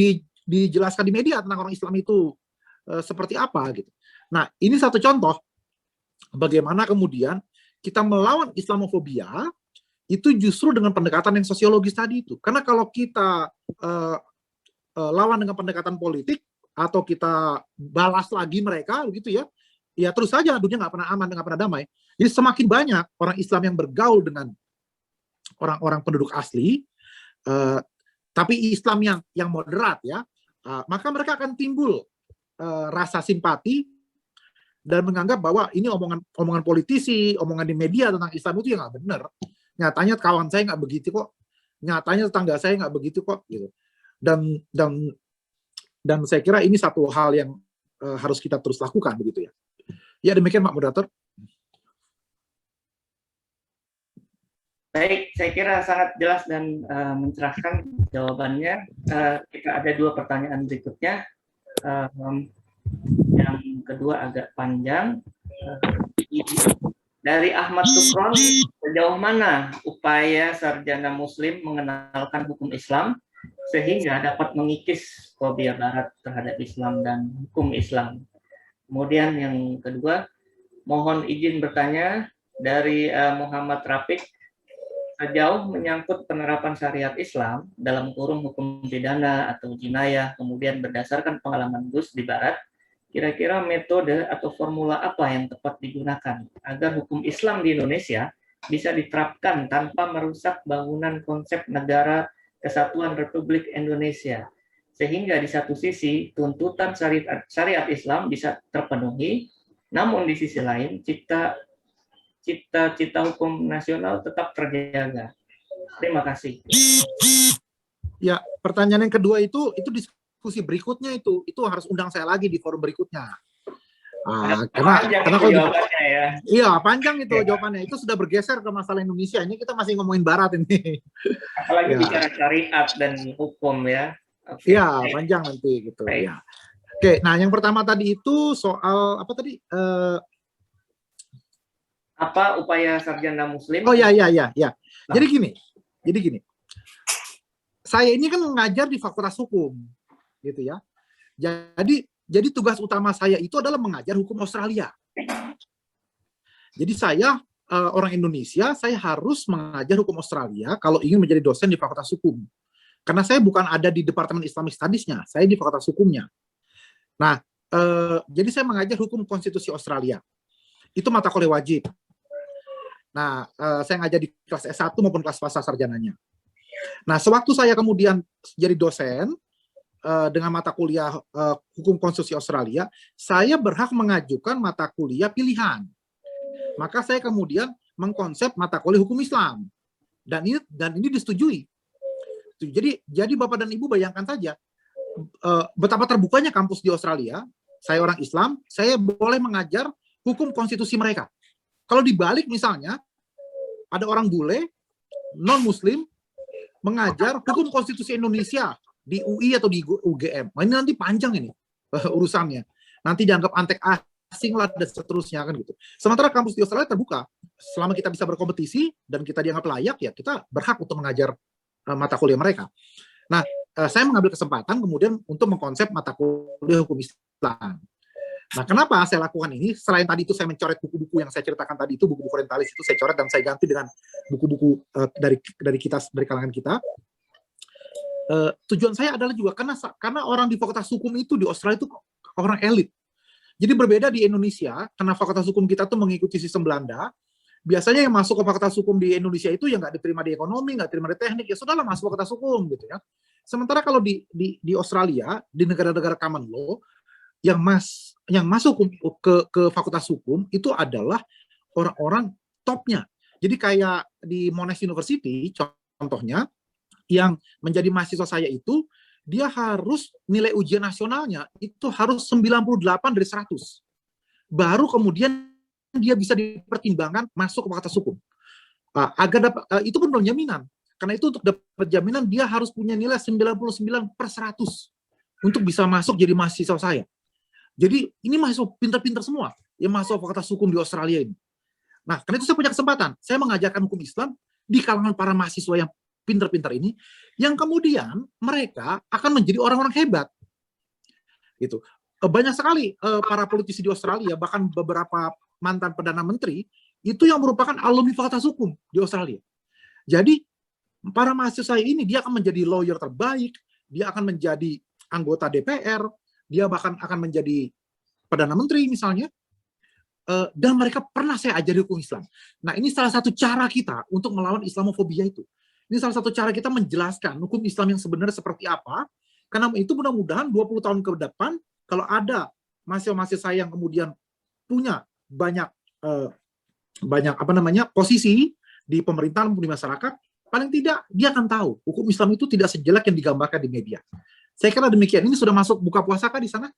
dijelaskan di media tentang orang Islam itu seperti apa gitu. Nah, ini satu contoh bagaimana kemudian kita melawan Islamofobia itu justru dengan pendekatan yang sosiologis tadi itu. Karena kalau kita lawan dengan pendekatan politik atau kita balas lagi mereka begitu ya, ya terus saja dunia nggak pernah aman, nggak pernah damai. Jadi semakin banyak orang Islam yang bergaul dengan orang-orang penduduk asli, tapi Islam yang moderat ya, maka mereka akan timbul rasa simpati dan menganggap bahwa ini omongan politisi, omongan di media tentang Islam itu ya nggak benar. Nyatanya kawan saya nggak begitu kok, nyatanya tetangga saya nggak begitu kok, gitu. Dan saya kira ini satu hal yang harus kita terus lakukan begitu ya. Ya demikian Pak Moderator. Baik, saya kira sangat jelas dan mencerahkan jawabannya. Kita ada 2 pertanyaan berikutnya. Yang kedua agak panjang. Dari Ahmad Sukron, sejauh mana upaya sarjana Muslim mengenalkan hukum Islam sehingga dapat mengikis fobia Barat terhadap Islam dan hukum Islam? Kemudian yang kedua, mohon izin bertanya dari Muhammad Rafiq, sejauh menyangkut penerapan syariat Islam dalam kurung hukum pidana atau jinayah, kemudian berdasarkan pengalaman Gus di Barat, kira-kira metode atau formula apa yang tepat digunakan agar hukum Islam di Indonesia bisa diterapkan tanpa merusak bangunan konsep negara kesatuan Republik Indonesia, sehingga di satu sisi tuntutan syariat Islam bisa terpenuhi, namun di sisi lain cita-cita hukum nasional tetap terjaga. Terima kasih. Ya, pertanyaan yang kedua itu diskusi berikutnya itu harus undang saya lagi di forum berikutnya. Karena jawabannya ya. Iya, panjang itu jawabannya. Itu sudah bergeser ke masalah Indonesia. Ini kita masih ngomongin Barat ini. Apalagi ya. Bicara syariat dan hukum ya. Iya, panjang nanti gitu. Ya. Oke, nah yang pertama tadi itu soal apa tadi? Apa upaya sarjana Muslim? Oh ya. Jadi gini. Saya ini kan mengajar di Fakultas Hukum, gitu ya. Jadi tugas utama saya itu adalah mengajar hukum Australia. Jadi saya orang Indonesia, saya harus mengajar hukum Australia kalau ingin menjadi dosen di Fakultas Hukum. Karena saya bukan ada di Departemen Islamic Studies-nya, saya di Fakultas Hukumnya. Nah, jadi saya mengajar hukum konstitusi Australia. Itu mata kuliah wajib. Nah, saya ngajar di kelas S1 maupun kelas pasca sarjananya. Nah, sewaktu saya kemudian jadi dosen dengan mata kuliah hukum konstitusi Australia, saya berhak mengajukan mata kuliah pilihan. Maka saya kemudian mengkonsep mata kuliah hukum Islam. Dan ini disetujui. Jadi Bapak dan Ibu bayangkan saja betapa terbukanya kampus di Australia. Saya orang Islam, saya boleh mengajar hukum konstitusi mereka. Kalau dibalik misalnya, ada orang bule, non-Muslim, mengajar hukum konstitusi Indonesia di UI atau di UGM. Ini nanti panjang ini urusannya. Nanti dianggap asing lah dan seterusnya kan gitu. Sementara kampus di Australia terbuka. Selama kita bisa berkompetisi dan kita dianggap layak, ya kita berhak untuk mengajar mata kuliah mereka. Nah, saya mengambil kesempatan kemudian untuk mengkonsep mata kuliah hukum Islam. Nah, kenapa saya lakukan ini? Selain tadi itu saya mencoret buku-buku yang saya ceritakan tadi itu, buku-buku orientalis itu saya coret dan saya ganti dengan buku-buku dari kalangan kita. Tujuan saya adalah juga karena orang di fakultas hukum itu di Australia itu orang elit. Jadi berbeda di Indonesia, karena fakultas hukum kita tuh mengikuti sistem Belanda. Biasanya yang masuk ke fakultas hukum di Indonesia itu yang nggak diterima di ekonomi, nggak diterima di teknik, ya sudahlah masuk fakultas hukum gitu ya. Sementara kalau di Australia, di negara-negara common law, yang masuk ke fakultas hukum itu adalah orang-orang topnya. Jadi kayak di Monash University, contohnya, yang menjadi mahasiswa saya itu, dia harus nilai ujian nasionalnya itu harus 98 dari 100. Baru kemudian dia bisa dipertimbangkan masuk ke fakultas hukum. Agar dapat, itu pun belum jaminan. Karena itu untuk dapat jaminan dia harus punya nilai 99/100 untuk bisa masuk jadi mahasiswa saya. Jadi ini mahasiswa pintar-pintar semua yang masuk fakultas hukum di Australia ini. Nah, karena itu saya punya kesempatan. Saya mengajarkan hukum Islam di kalangan para mahasiswa yang pintar-pintar ini, yang kemudian mereka akan menjadi orang-orang hebat. Gitu. Banyak sekali para politisi di Australia, bahkan beberapa mantan Perdana Menteri, itu yang merupakan alumni fakultas hukum di Australia. Jadi, para mahasiswa ini, dia akan menjadi lawyer terbaik, dia akan menjadi anggota DPR, dia bahkan akan menjadi Perdana Menteri misalnya, dan mereka pernah saya ajari hukum Islam. Nah, ini salah satu cara kita untuk melawan Islamofobia itu. Ini salah satu cara kita menjelaskan hukum Islam yang sebenarnya seperti apa, karena itu mudah-mudahan 20 tahun ke depan, kalau ada mahasiswa-mahasiswa yang kemudian punya banyak posisi di pemerintahan maupun di masyarakat, paling tidak dia akan tahu hukum Islam itu tidak sejelek yang digambarkan di media. Saya kira demikian. Ini sudah masuk buka puasa kah di sana?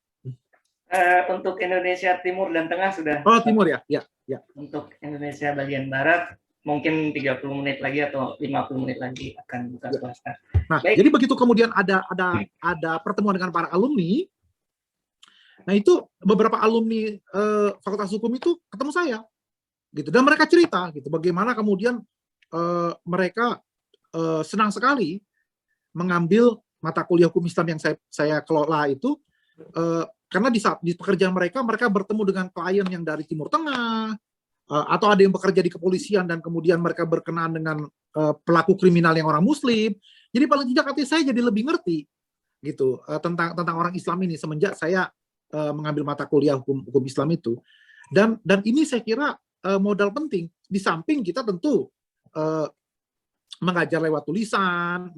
Untuk Indonesia Timur dan Tengah sudah. Oh, Timur ya. Ya. Untuk Indonesia bagian Barat mungkin 30 menit lagi atau 50 menit lagi akan buka puasa. Nah, jadi begitu kemudian ada pertemuan dengan para alumni. Nah, itu beberapa alumni Fakultas Hukum itu ketemu saya. Gitu. Dan mereka cerita gitu bagaimana kemudian mereka senang sekali mengambil mata kuliah hukum Islam yang saya kelola itu karena di pekerjaan mereka bertemu dengan klien yang dari Timur Tengah, atau ada yang bekerja di kepolisian dan kemudian mereka berkenaan dengan pelaku kriminal yang orang Muslim. Jadi paling tidak artinya saya jadi lebih ngerti gitu tentang orang Islam ini semenjak saya mengambil mata kuliah hukum Islam itu. Dan ini saya kira modal penting di samping kita tentu mengajar lewat tulisan,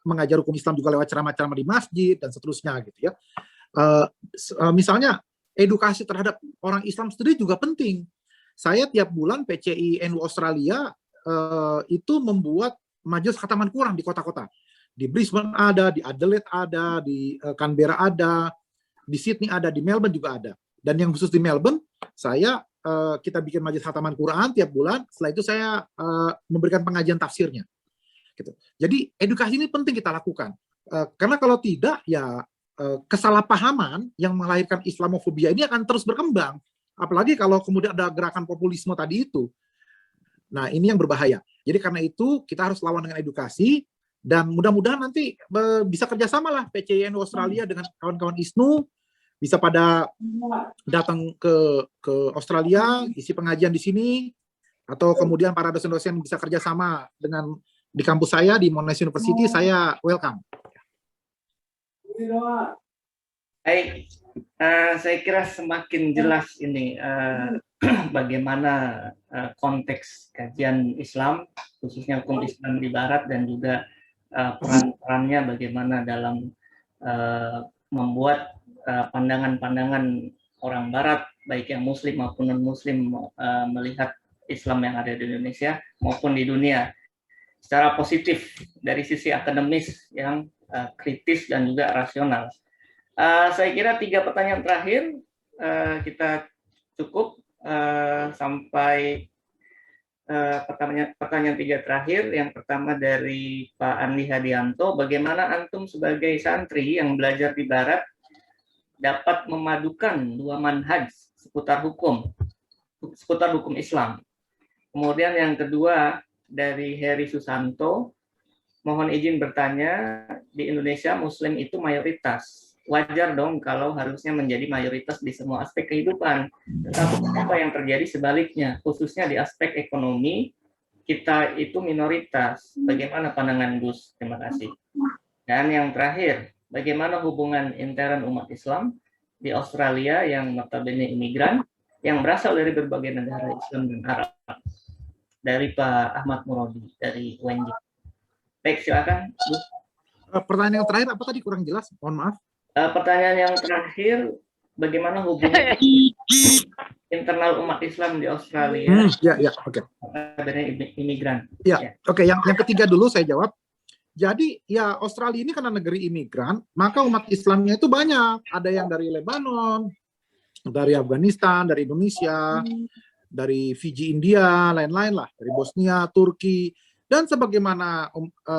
mengajar hukum Islam juga lewat ceramah-ceramah di masjid dan seterusnya gitu ya. Misalnya edukasi terhadap orang Islam sendiri juga penting. Saya tiap bulan PCI NU Australia itu membuat majelis khataman Quran di kota-kota. Di Brisbane ada, di Adelaide ada, di Canberra ada, di Sydney ada, di Melbourne juga ada. Dan yang khusus di Melbourne, kita bikin majelis khataman Quran tiap bulan. Setelah itu saya memberikan pengajian tafsirnya. Gitu. Jadi edukasi ini penting kita lakukan. Karena kalau tidak, ya kesalahpahaman yang melahirkan Islamofobia ini akan terus berkembang. Apalagi kalau kemudian ada gerakan populisme tadi itu. Nah, ini yang berbahaya. Jadi karena itu kita harus lawan dengan edukasi dan mudah-mudahan nanti bisa kerjasama lah PCI NU Australia dengan kawan-kawan ISNU bisa pada datang ke Australia, isi pengajian di sini, atau kemudian para dosen-dosen bisa kerjasama dengan di kampus saya di Monash University, saya welcome. Baik, saya kira semakin jelas ini bagaimana konteks kajian Islam, khususnya hukum Islam di Barat, dan juga peran-perannya bagaimana dalam membuat pandangan-pandangan orang Barat, baik yang Muslim maupun non-Muslim, melihat Islam yang ada di Indonesia maupun di dunia secara positif dari sisi akademis yang kritis dan juga rasional. Saya kira 3 pertanyaan terakhir kita cukup sampai pertanyaan 3 terakhir. Yang pertama dari Pak Andi Hadianto, bagaimana antum sebagai santri yang belajar di Barat dapat memadukan 2 manhaj seputar hukum Islam. Kemudian yang kedua dari Heri Susanto, mohon izin bertanya, di Indonesia Muslim itu mayoritas. Wajar dong kalau harusnya menjadi mayoritas di semua aspek kehidupan. Tetapi apa yang terjadi sebaliknya, khususnya di aspek ekonomi, kita itu minoritas. Bagaimana pandangan Gus? Terima kasih. Dan yang terakhir, bagaimana hubungan intern umat Islam di Australia yang notabene imigran, yang berasal dari berbagai negara Islam dan Arab? Dari Pak Ahmad Muradi, dari UNJ. Baik, silakan. Gus. Pertanyaan yang terakhir apa tadi, kurang jelas? Mohon maaf. Pertanyaan yang terakhir, bagaimana hubungan internal umat Islam di Australia Oke. dengan imigran? Oke. Yang ketiga dulu saya jawab. Jadi ya Australia ini karena negeri imigran, maka umat Islamnya itu banyak. Ada yang dari Lebanon, dari Afghanistan, dari Indonesia, dari Fiji, India, lain-lain lah, dari Bosnia, Turki. Dan sebagaimana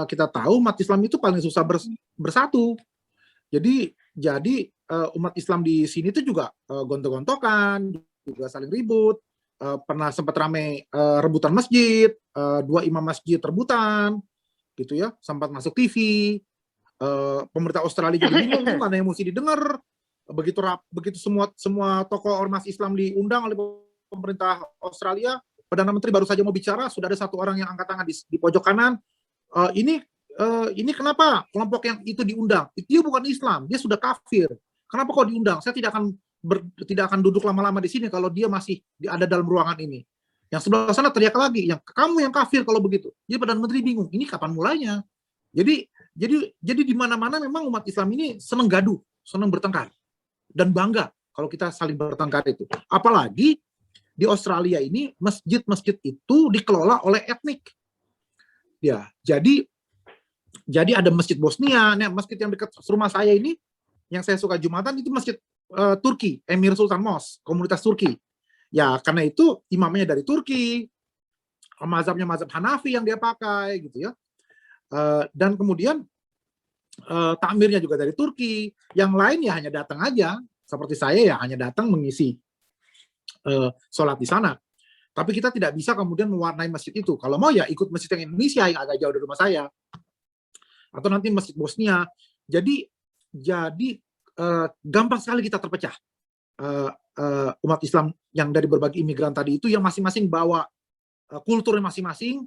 kita tahu, umat Islam itu paling susah bersatu. Jadi umat Islam di sini itu juga gontok-gontokan, juga saling ribut. Pernah sempat ramai rebutan masjid, 2 imam masjid rebutan, gitu ya, sempat masuk TV. Pemerintah Australia jadi bingung mana yang mesti didengar. Begitu semua tokoh ormas Islam diundang oleh pemerintah Australia, Perdana Menteri baru saja mau bicara, sudah ada satu orang yang angkat tangan di pojok kanan. Ini kenapa kelompok yang itu diundang? Dia bukan Islam, dia sudah kafir. Kenapa kok diundang? Saya tidak akan duduk lama-lama di sini kalau dia masih ada dalam ruangan ini. Yang sebelah sana teriak lagi, kamu yang kafir kalau begitu. Jadi Perdana Menteri bingung, ini kapan mulainya? Jadi di mana-mana memang umat Islam ini senang gaduh, senang bertengkar, dan bangga kalau kita saling bertengkar itu. Apalagi di Australia ini masjid-masjid itu dikelola oleh etnik. Ya, jadi ada masjid Bosnia, masjid yang dekat rumah saya ini, yang saya suka Jumatan, itu masjid Turki, Emir Sultan Mosque, komunitas Turki. Ya, karena itu imamnya dari Turki, mazhabnya mazhab Hanafi yang dia pakai, gitu ya. Dan kemudian takmirnya juga dari Turki. Yang lain ya hanya datang aja, seperti saya ya hanya datang mengisi sholat di sana. Tapi kita tidak bisa kemudian mewarnai masjid itu. Kalau mau ya ikut masjid yang Indonesia yang agak jauh dari rumah saya. Atau nanti masjid Bosnia. Jadi gampang sekali kita terpecah. Umat Islam yang dari berbagai imigran tadi itu yang masing-masing bawa kulturnya masing-masing,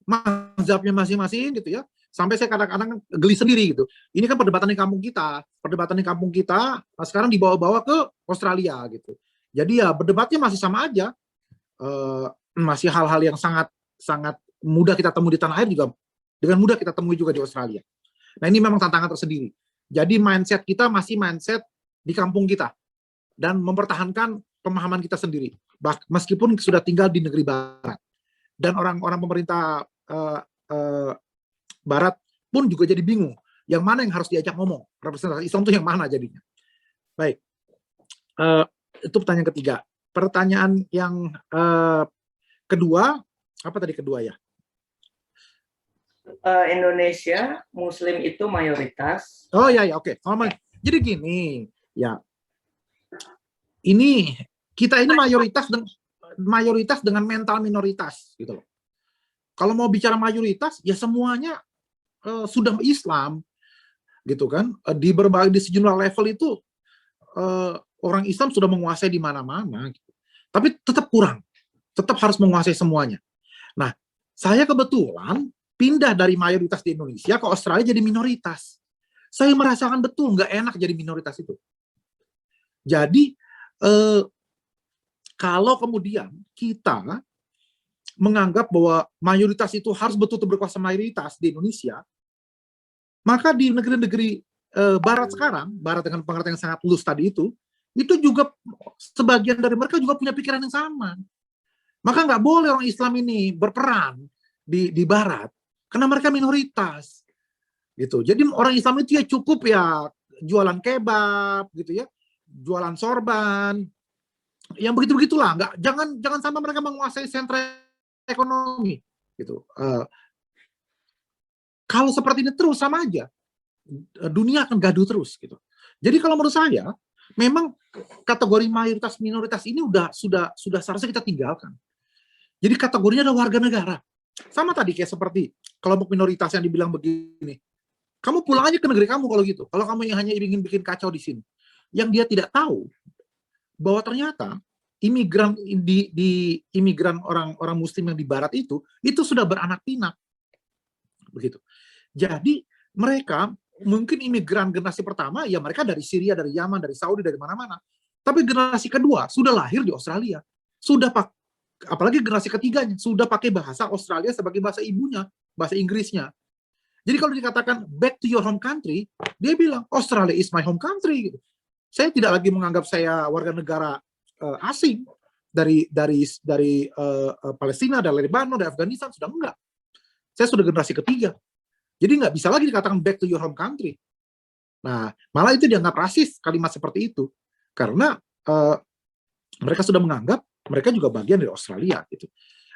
mazhabnya masing-masing gitu ya. Sampai saya kadang-kadang geli sendiri gitu. Ini kan perdebatan di kampung kita sekarang dibawa-bawa ke Australia gitu. Jadi ya berdebatnya masih sama aja. Masih hal-hal yang sangat mudah kita temui di tanah air juga dengan mudah kita temui juga di Australia. Nah, ini memang tantangan tersendiri. Jadi mindset kita masih mindset di kampung kita dan mempertahankan pemahaman kita sendiri, meskipun sudah tinggal di negeri barat. Dan orang-orang pemerintah barat pun juga jadi bingung, yang mana yang harus diajak ngomong, representasi Islam itu yang mana jadinya. Baik, itu pertanyaan ketiga. Pertanyaan yang kedua, apa tadi kedua ya? Indonesia Muslim itu mayoritas. Oh ya, oke. Jadi gini, ya, kita ini mayoritas dengan mental minoritas, gitu loh. Kalau mau bicara mayoritas, ya semuanya sudah Islam, gitu kan? Di sejumlah level itu orang Islam sudah menguasai di mana-mana, gitu. Tapi tetap kurang, tetap harus menguasai semuanya. Nah, saya kebetulan pindah dari mayoritas di Indonesia ke Australia jadi minoritas. Saya merasakan betul nggak enak jadi minoritas itu. Jadi kalau kemudian kita menganggap bahwa mayoritas itu harus betul-betul berkuasa mayoritas di Indonesia, maka di negeri-negeri barat sekarang, barat dengan pengertian yang sangat luas tadi itu juga sebagian dari mereka juga punya pikiran yang sama. Maka nggak boleh orang Islam ini berperan di barat, karena mereka minoritas, gitu. Jadi orang Islam itu ya cukup ya jualan kebab, gitu ya, jualan sorban, yang begitu-begitulah. Jangan sampai mereka menguasai sentra ekonomi, gitu. Kalau seperti ini terus sama aja, dunia akan gaduh terus, gitu. Jadi kalau menurut saya Memang kategori mayoritas minoritas ini sudah seharusnya kita tinggalkan. Jadi kategorinya adalah warga negara. Sama tadi kayak seperti kelompok minoritas yang dibilang begini. Kamu pulang aja ke negeri kamu kalau gitu. Kalau kamu yang hanya ingin bikin kacau di sini. Yang dia tidak tahu bahwa ternyata imigran imigran orang Muslim yang di Barat itu sudah beranak pinak, begitu. Jadi mereka mungkin imigran generasi pertama, ya mereka dari Syria, dari Yaman, dari Saudi, dari mana-mana. Tapi generasi kedua sudah lahir di Australia, apalagi generasi ketiganya sudah pakai bahasa Australia sebagai bahasa ibunya, bahasa Inggrisnya. Jadi kalau dikatakan back to your home country, dia bilang Australia is my home country. Saya tidak lagi menganggap saya warga negara asing dari Palestina, dari Lebanon, dari Afghanistan, sudah enggak. Saya sudah generasi ketiga. Jadi nggak bisa lagi dikatakan back to your home country. Nah, malah itu dianggap rasis kalimat seperti itu. Karena mereka sudah menganggap mereka juga bagian dari Australia. Gitu.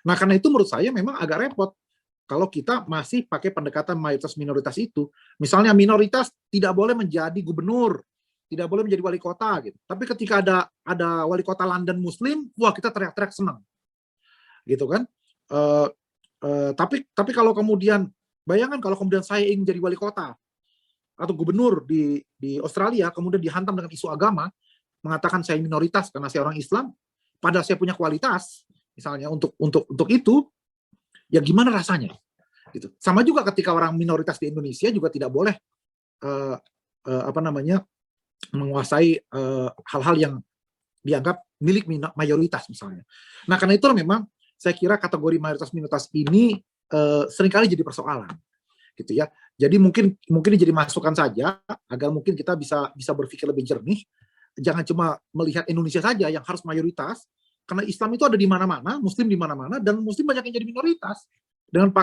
Nah, karena itu menurut saya memang agak repot kalau kita masih pakai pendekatan mayoritas-minoritas itu. Misalnya minoritas tidak boleh menjadi gubernur, tidak boleh menjadi wali kota. Gitu. Tapi ketika ada wali kota London Muslim, wah kita teriak-teriak senang. Gitu kan. Tapi kalau kemudian bayangkan kalau kemudian saya ingin menjadi wali kota atau gubernur di Australia, kemudian dihantam dengan isu agama, mengatakan saya minoritas karena saya orang Islam, padahal saya punya kualitas, misalnya untuk itu, ya gimana rasanya? Gitu. Sama juga ketika orang minoritas di Indonesia juga tidak boleh menguasai hal-hal yang dianggap milik mayoritas misalnya. Nah karena itu memang saya kira kategori mayoritas-minoritas ini seringkali jadi persoalan, gitu ya. Jadi mungkin jadi masukan saja agar mungkin kita bisa berpikir lebih jernih. Jangan cuma melihat Indonesia saja yang harus mayoritas, karena Islam itu ada di mana-mana, Muslim di mana-mana, dan Muslim banyak yang jadi minoritas.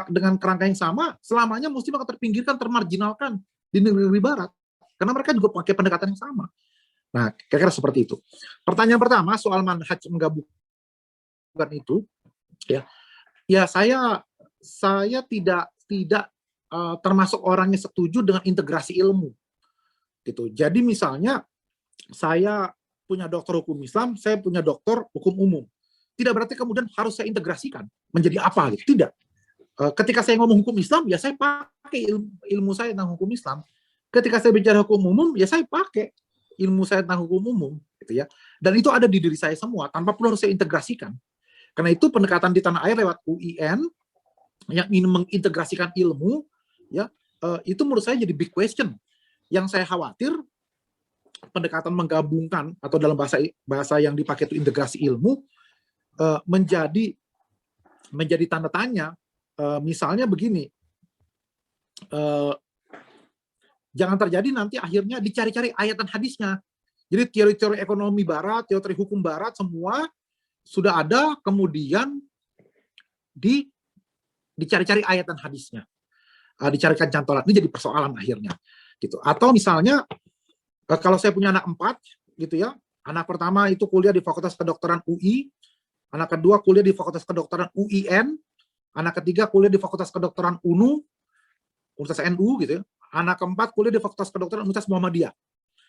Dengan kerangka yang sama, selamanya Muslim akan terpinggirkan, termarginalkan di negeri Barat, karena mereka juga pakai pendekatan yang sama. Nah, kira-kira seperti itu. Pertanyaan pertama soal manhaj menggabungkan itu, ya saya tidak termasuk orang yang setuju dengan integrasi ilmu, gitu. Jadi misalnya saya punya dokter hukum Islam, saya punya dokter hukum umum. Tidak berarti kemudian harus saya integrasikan menjadi apa, gitu. Tidak. Ketika saya ngomong hukum Islam, ya saya pakai ilmu saya tentang hukum Islam. Ketika saya bicara hukum umum, ya saya pakai ilmu saya tentang hukum umum, gitu ya. Dan itu ada di diri saya semua, tanpa perlu harus saya integrasikan. Karena itu pendekatan di tanah air lewat UIN yang ingin mengintegrasikan ilmu, ya itu menurut saya jadi big question. Yang saya khawatir pendekatan menggabungkan atau dalam bahasa yang dipakai itu integrasi ilmu menjadi tanda tanya. Misalnya begini, jangan terjadi nanti akhirnya dicari-cari ayat dan hadisnya. Jadi teori-teori ekonomi Barat, teori hukum Barat semua sudah ada, kemudian dicari-cari ayat dan hadisnya, dicarikan cantolan. Ini jadi persoalan akhirnya, gitu. Atau misalnya kalau saya punya anak 4, gitu ya, anak pertama itu kuliah di Fakultas Kedokteran UI, anak kedua kuliah di Fakultas Kedokteran UIN, anak ketiga kuliah di Fakultas Kedokteran UNU, Universitas NU, gitu ya, anak keempat kuliah di Fakultas Kedokteran Universitas Muhammadiyah.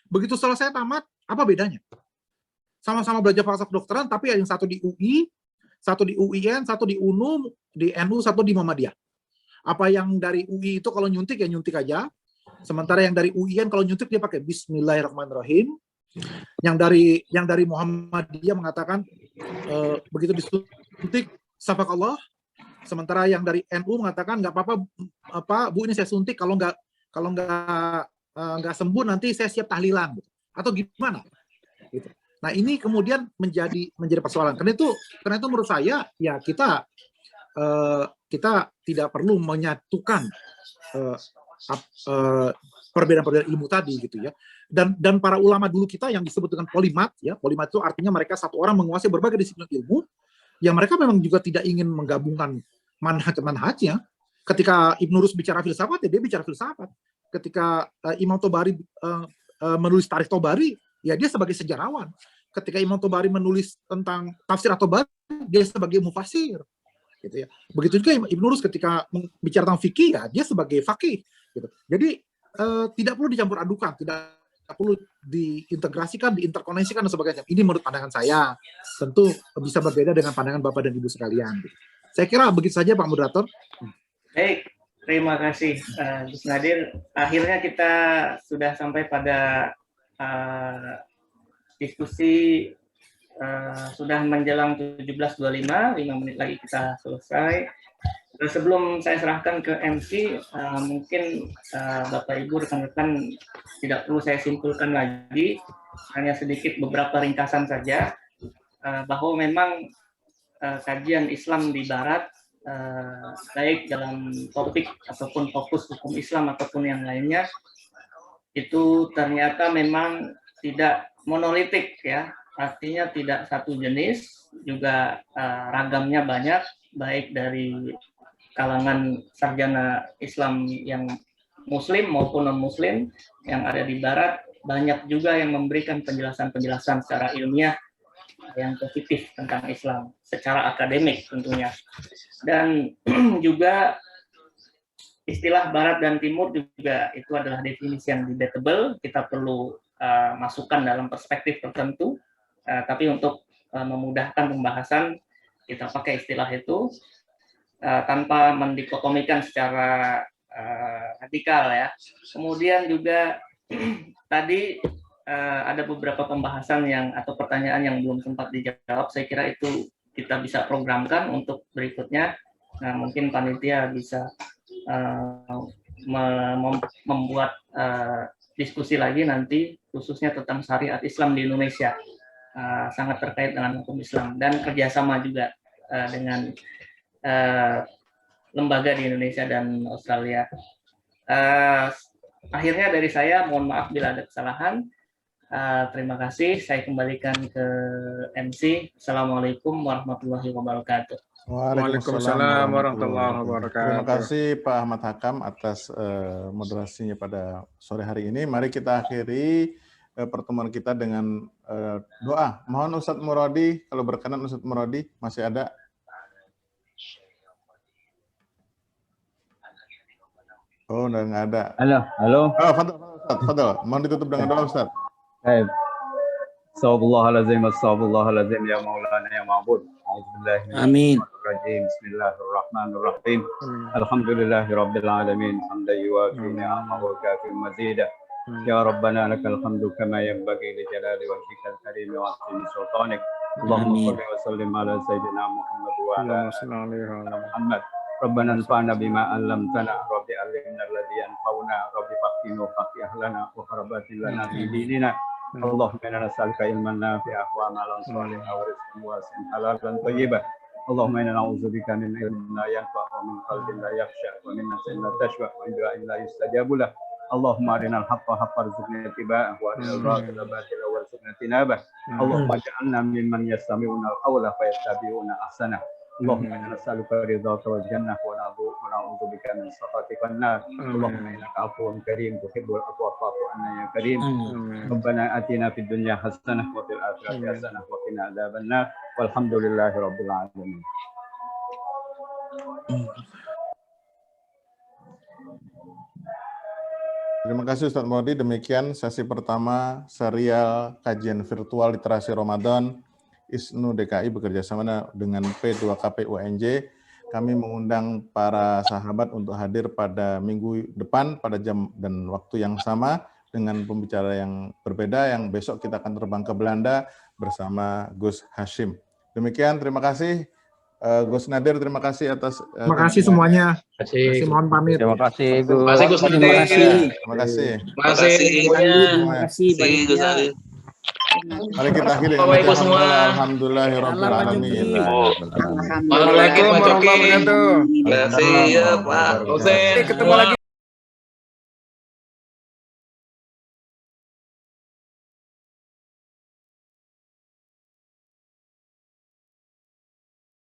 Begitu selesai tamat, apa bedanya? Sama-sama belajar fakultas kedokteran, tapi yang satu di UI, satu di UIN, satu di UNU, di NU, satu di Muhammadiyah. Apa yang dari UI itu kalau nyuntik ya nyuntik aja, sementara yang dari UIN kalau nyuntik dia pakai Bismillahirrahmanirrahim. Yang dari Muhammadiyah mengatakan begitu disuntik Safakallah, sementara yang dari NU mengatakan nggak apa-apa Bu, ini saya suntik, kalau nggak sembuh nanti saya siap tahlilan, atau gimana? Gitu. Nah ini kemudian menjadi persoalan. Karena itu menurut saya ya kita tidak perlu menyatukan perbedaan-perbedaan ilmu tadi, gitu ya. Dan para ulama dulu kita yang disebut dengan polimat, ya, polimat itu artinya mereka satu orang menguasai berbagai disiplin ilmu, yang mereka memang juga tidak ingin menggabungkan manhaj-manhajnya. Ketika Ibnu Rus bicara filsafat, ya dia bicara filsafat. Ketika Imam Tobari menulis Tarikh Tobari, ya dia sebagai sejarawan. Ketika Imam Tobari menulis tentang tafsir At-Tabari, dia sebagai mufasir, gitu ya. Begitu juga Ibnu Rus ketika bicara tentang fikih, ya dia sebagai faqih, gitu. Jadi tidak perlu dicampur adukan, tidak perlu diintegrasikan, diinterkoneksikan dan sebagainya. Ini menurut pandangan saya. Tentu bisa berbeda dengan pandangan Bapak dan Ibu sekalian. Saya kira begitu saja Pak Moderator. Baik, terima kasih Gus Nadir. Akhirnya kita sudah sampai pada diskusi sudah menjelang 17.25, 5 menit lagi kita selesai. Sebelum saya serahkan ke MC, mungkin Bapak Ibu rekan-rekan tidak perlu saya simpulkan lagi, hanya sedikit beberapa ringkasan saja, bahwa memang kajian Islam di Barat, baik dalam topik ataupun fokus hukum Islam ataupun yang lainnya, itu ternyata memang tidak monolitik ya, artinya tidak satu jenis, juga ragamnya banyak, baik dari kalangan sarjana Islam yang Muslim maupun non-Muslim yang ada di Barat, banyak juga yang memberikan penjelasan-penjelasan secara ilmiah yang positif tentang Islam, secara akademik tentunya. Dan juga istilah Barat dan Timur juga itu adalah definisi yang debatable, kita perlu masukkan dalam perspektif tertentu, tapi untuk memudahkan pembahasan, kita pakai istilah itu, tanpa mendikotomikan secara radikal ya. Kemudian juga tadi ada beberapa pembahasan yang atau pertanyaan yang belum sempat dijawab. Saya kira itu kita bisa programkan untuk berikutnya. Nah, mungkin panitia bisa membuat diskusi lagi nanti khususnya tentang syariat Islam di Indonesia, sangat terkait dengan hukum Islam dan kerjasama juga dengan lembaga di Indonesia dan Australia. Akhirnya dari saya, mohon maaf bila ada kesalahan. Terima kasih. Saya kembalikan ke MC. Assalamualaikum warahmatullahi wabarakatuh. Waalaikumsalam warahmatullahi wabarakatuh. Terima kasih Pak Ahmad Hakam atas moderasinya pada sore hari ini. Mari kita akhiri pertemuan kita dengan doa. Mohon Ustadz Muradi, kalau berkenan Ustadz Muradi masih ada. Oh, udah nggak ada. Halo. Oh, fadal. Mohon ditutup dengan doa, Ustaz. Baik. Astagfirullahaladzim, ya Maulana, ya Ma'bud. Amin. Bismillahirrahmanirrahim. Alhamdulillahirabbil alamin. Hamdan yuwafi ni'amahu wa kafi mazidah. Ya Rabbana lakal hamdu kama yanbaghi li jalali wajhikal karim wa 'azimi sultanik. Allahumma shalli wa sallim ala sayyidina Muhammad wa ala Muhammad. Rabbana anfa'na bima 'allamtana, Rabbi 'allimna alladhi yanfa'una, Rabbi faqihna faqih ahlana wa harabatil lana fi dinina. Allahumma inna nas'aluka ilman nafi'an wa 'amalan shalihan wa rizqan wasi'an halalan thayyiban. Allahumma inna na'udzubika min ilmin la yanfa' wa min qalbin la yakhsha wa min nafsin la tashba' wa min du'ain la yustajabu lah. Allahumma arinal haqqa haqqan warzuqna ittiba'ahu wa arinal batila batilan warzuqna tinabah. Allahumma ij'alna mimman yastami'una al-qawla fayattabi'una ahsanah. Allahumma inna nas'aluka ridhaka wal jannah wa na'udzubika min sakhatika an-nar. Allahumma innaka 'afuwwun karim tuhibbul 'afwa fa'fu 'anna ya karim. Rabbana atina fid dunya hasanah wa fil akhirati hasanah wa qina adzabannar. Walhamdulillahi rabbil alamin. Terima kasih Ustadz Muradi. Demikian sesi pertama serial kajian virtual literasi Ramadan ISNU DKI bekerjasama dengan P2KP UNJ. Kami mengundang para sahabat untuk hadir pada minggu depan pada jam dan waktu yang sama dengan pembicara yang berbeda, yang besok kita akan terbang ke Belanda bersama Gus Hashim. Demikian, terima kasih. Gus Nadir, terima kasih atas... Terima kasih semuanya. Terima kasih. Mohon pamit. Terima kasih, Gus. Terima kasih, Gus Nadir. Terima kasih. Terima kasih. Terima kasih. Terima kasih banyak. Mari kita akhiri. Bapak Ibu semua. Alhamdulillahirabbil alamin. Waalaikumsalam warahmatullahi wabarakatuh. Terima kasih ya Pak Hussein. Ketemu lagi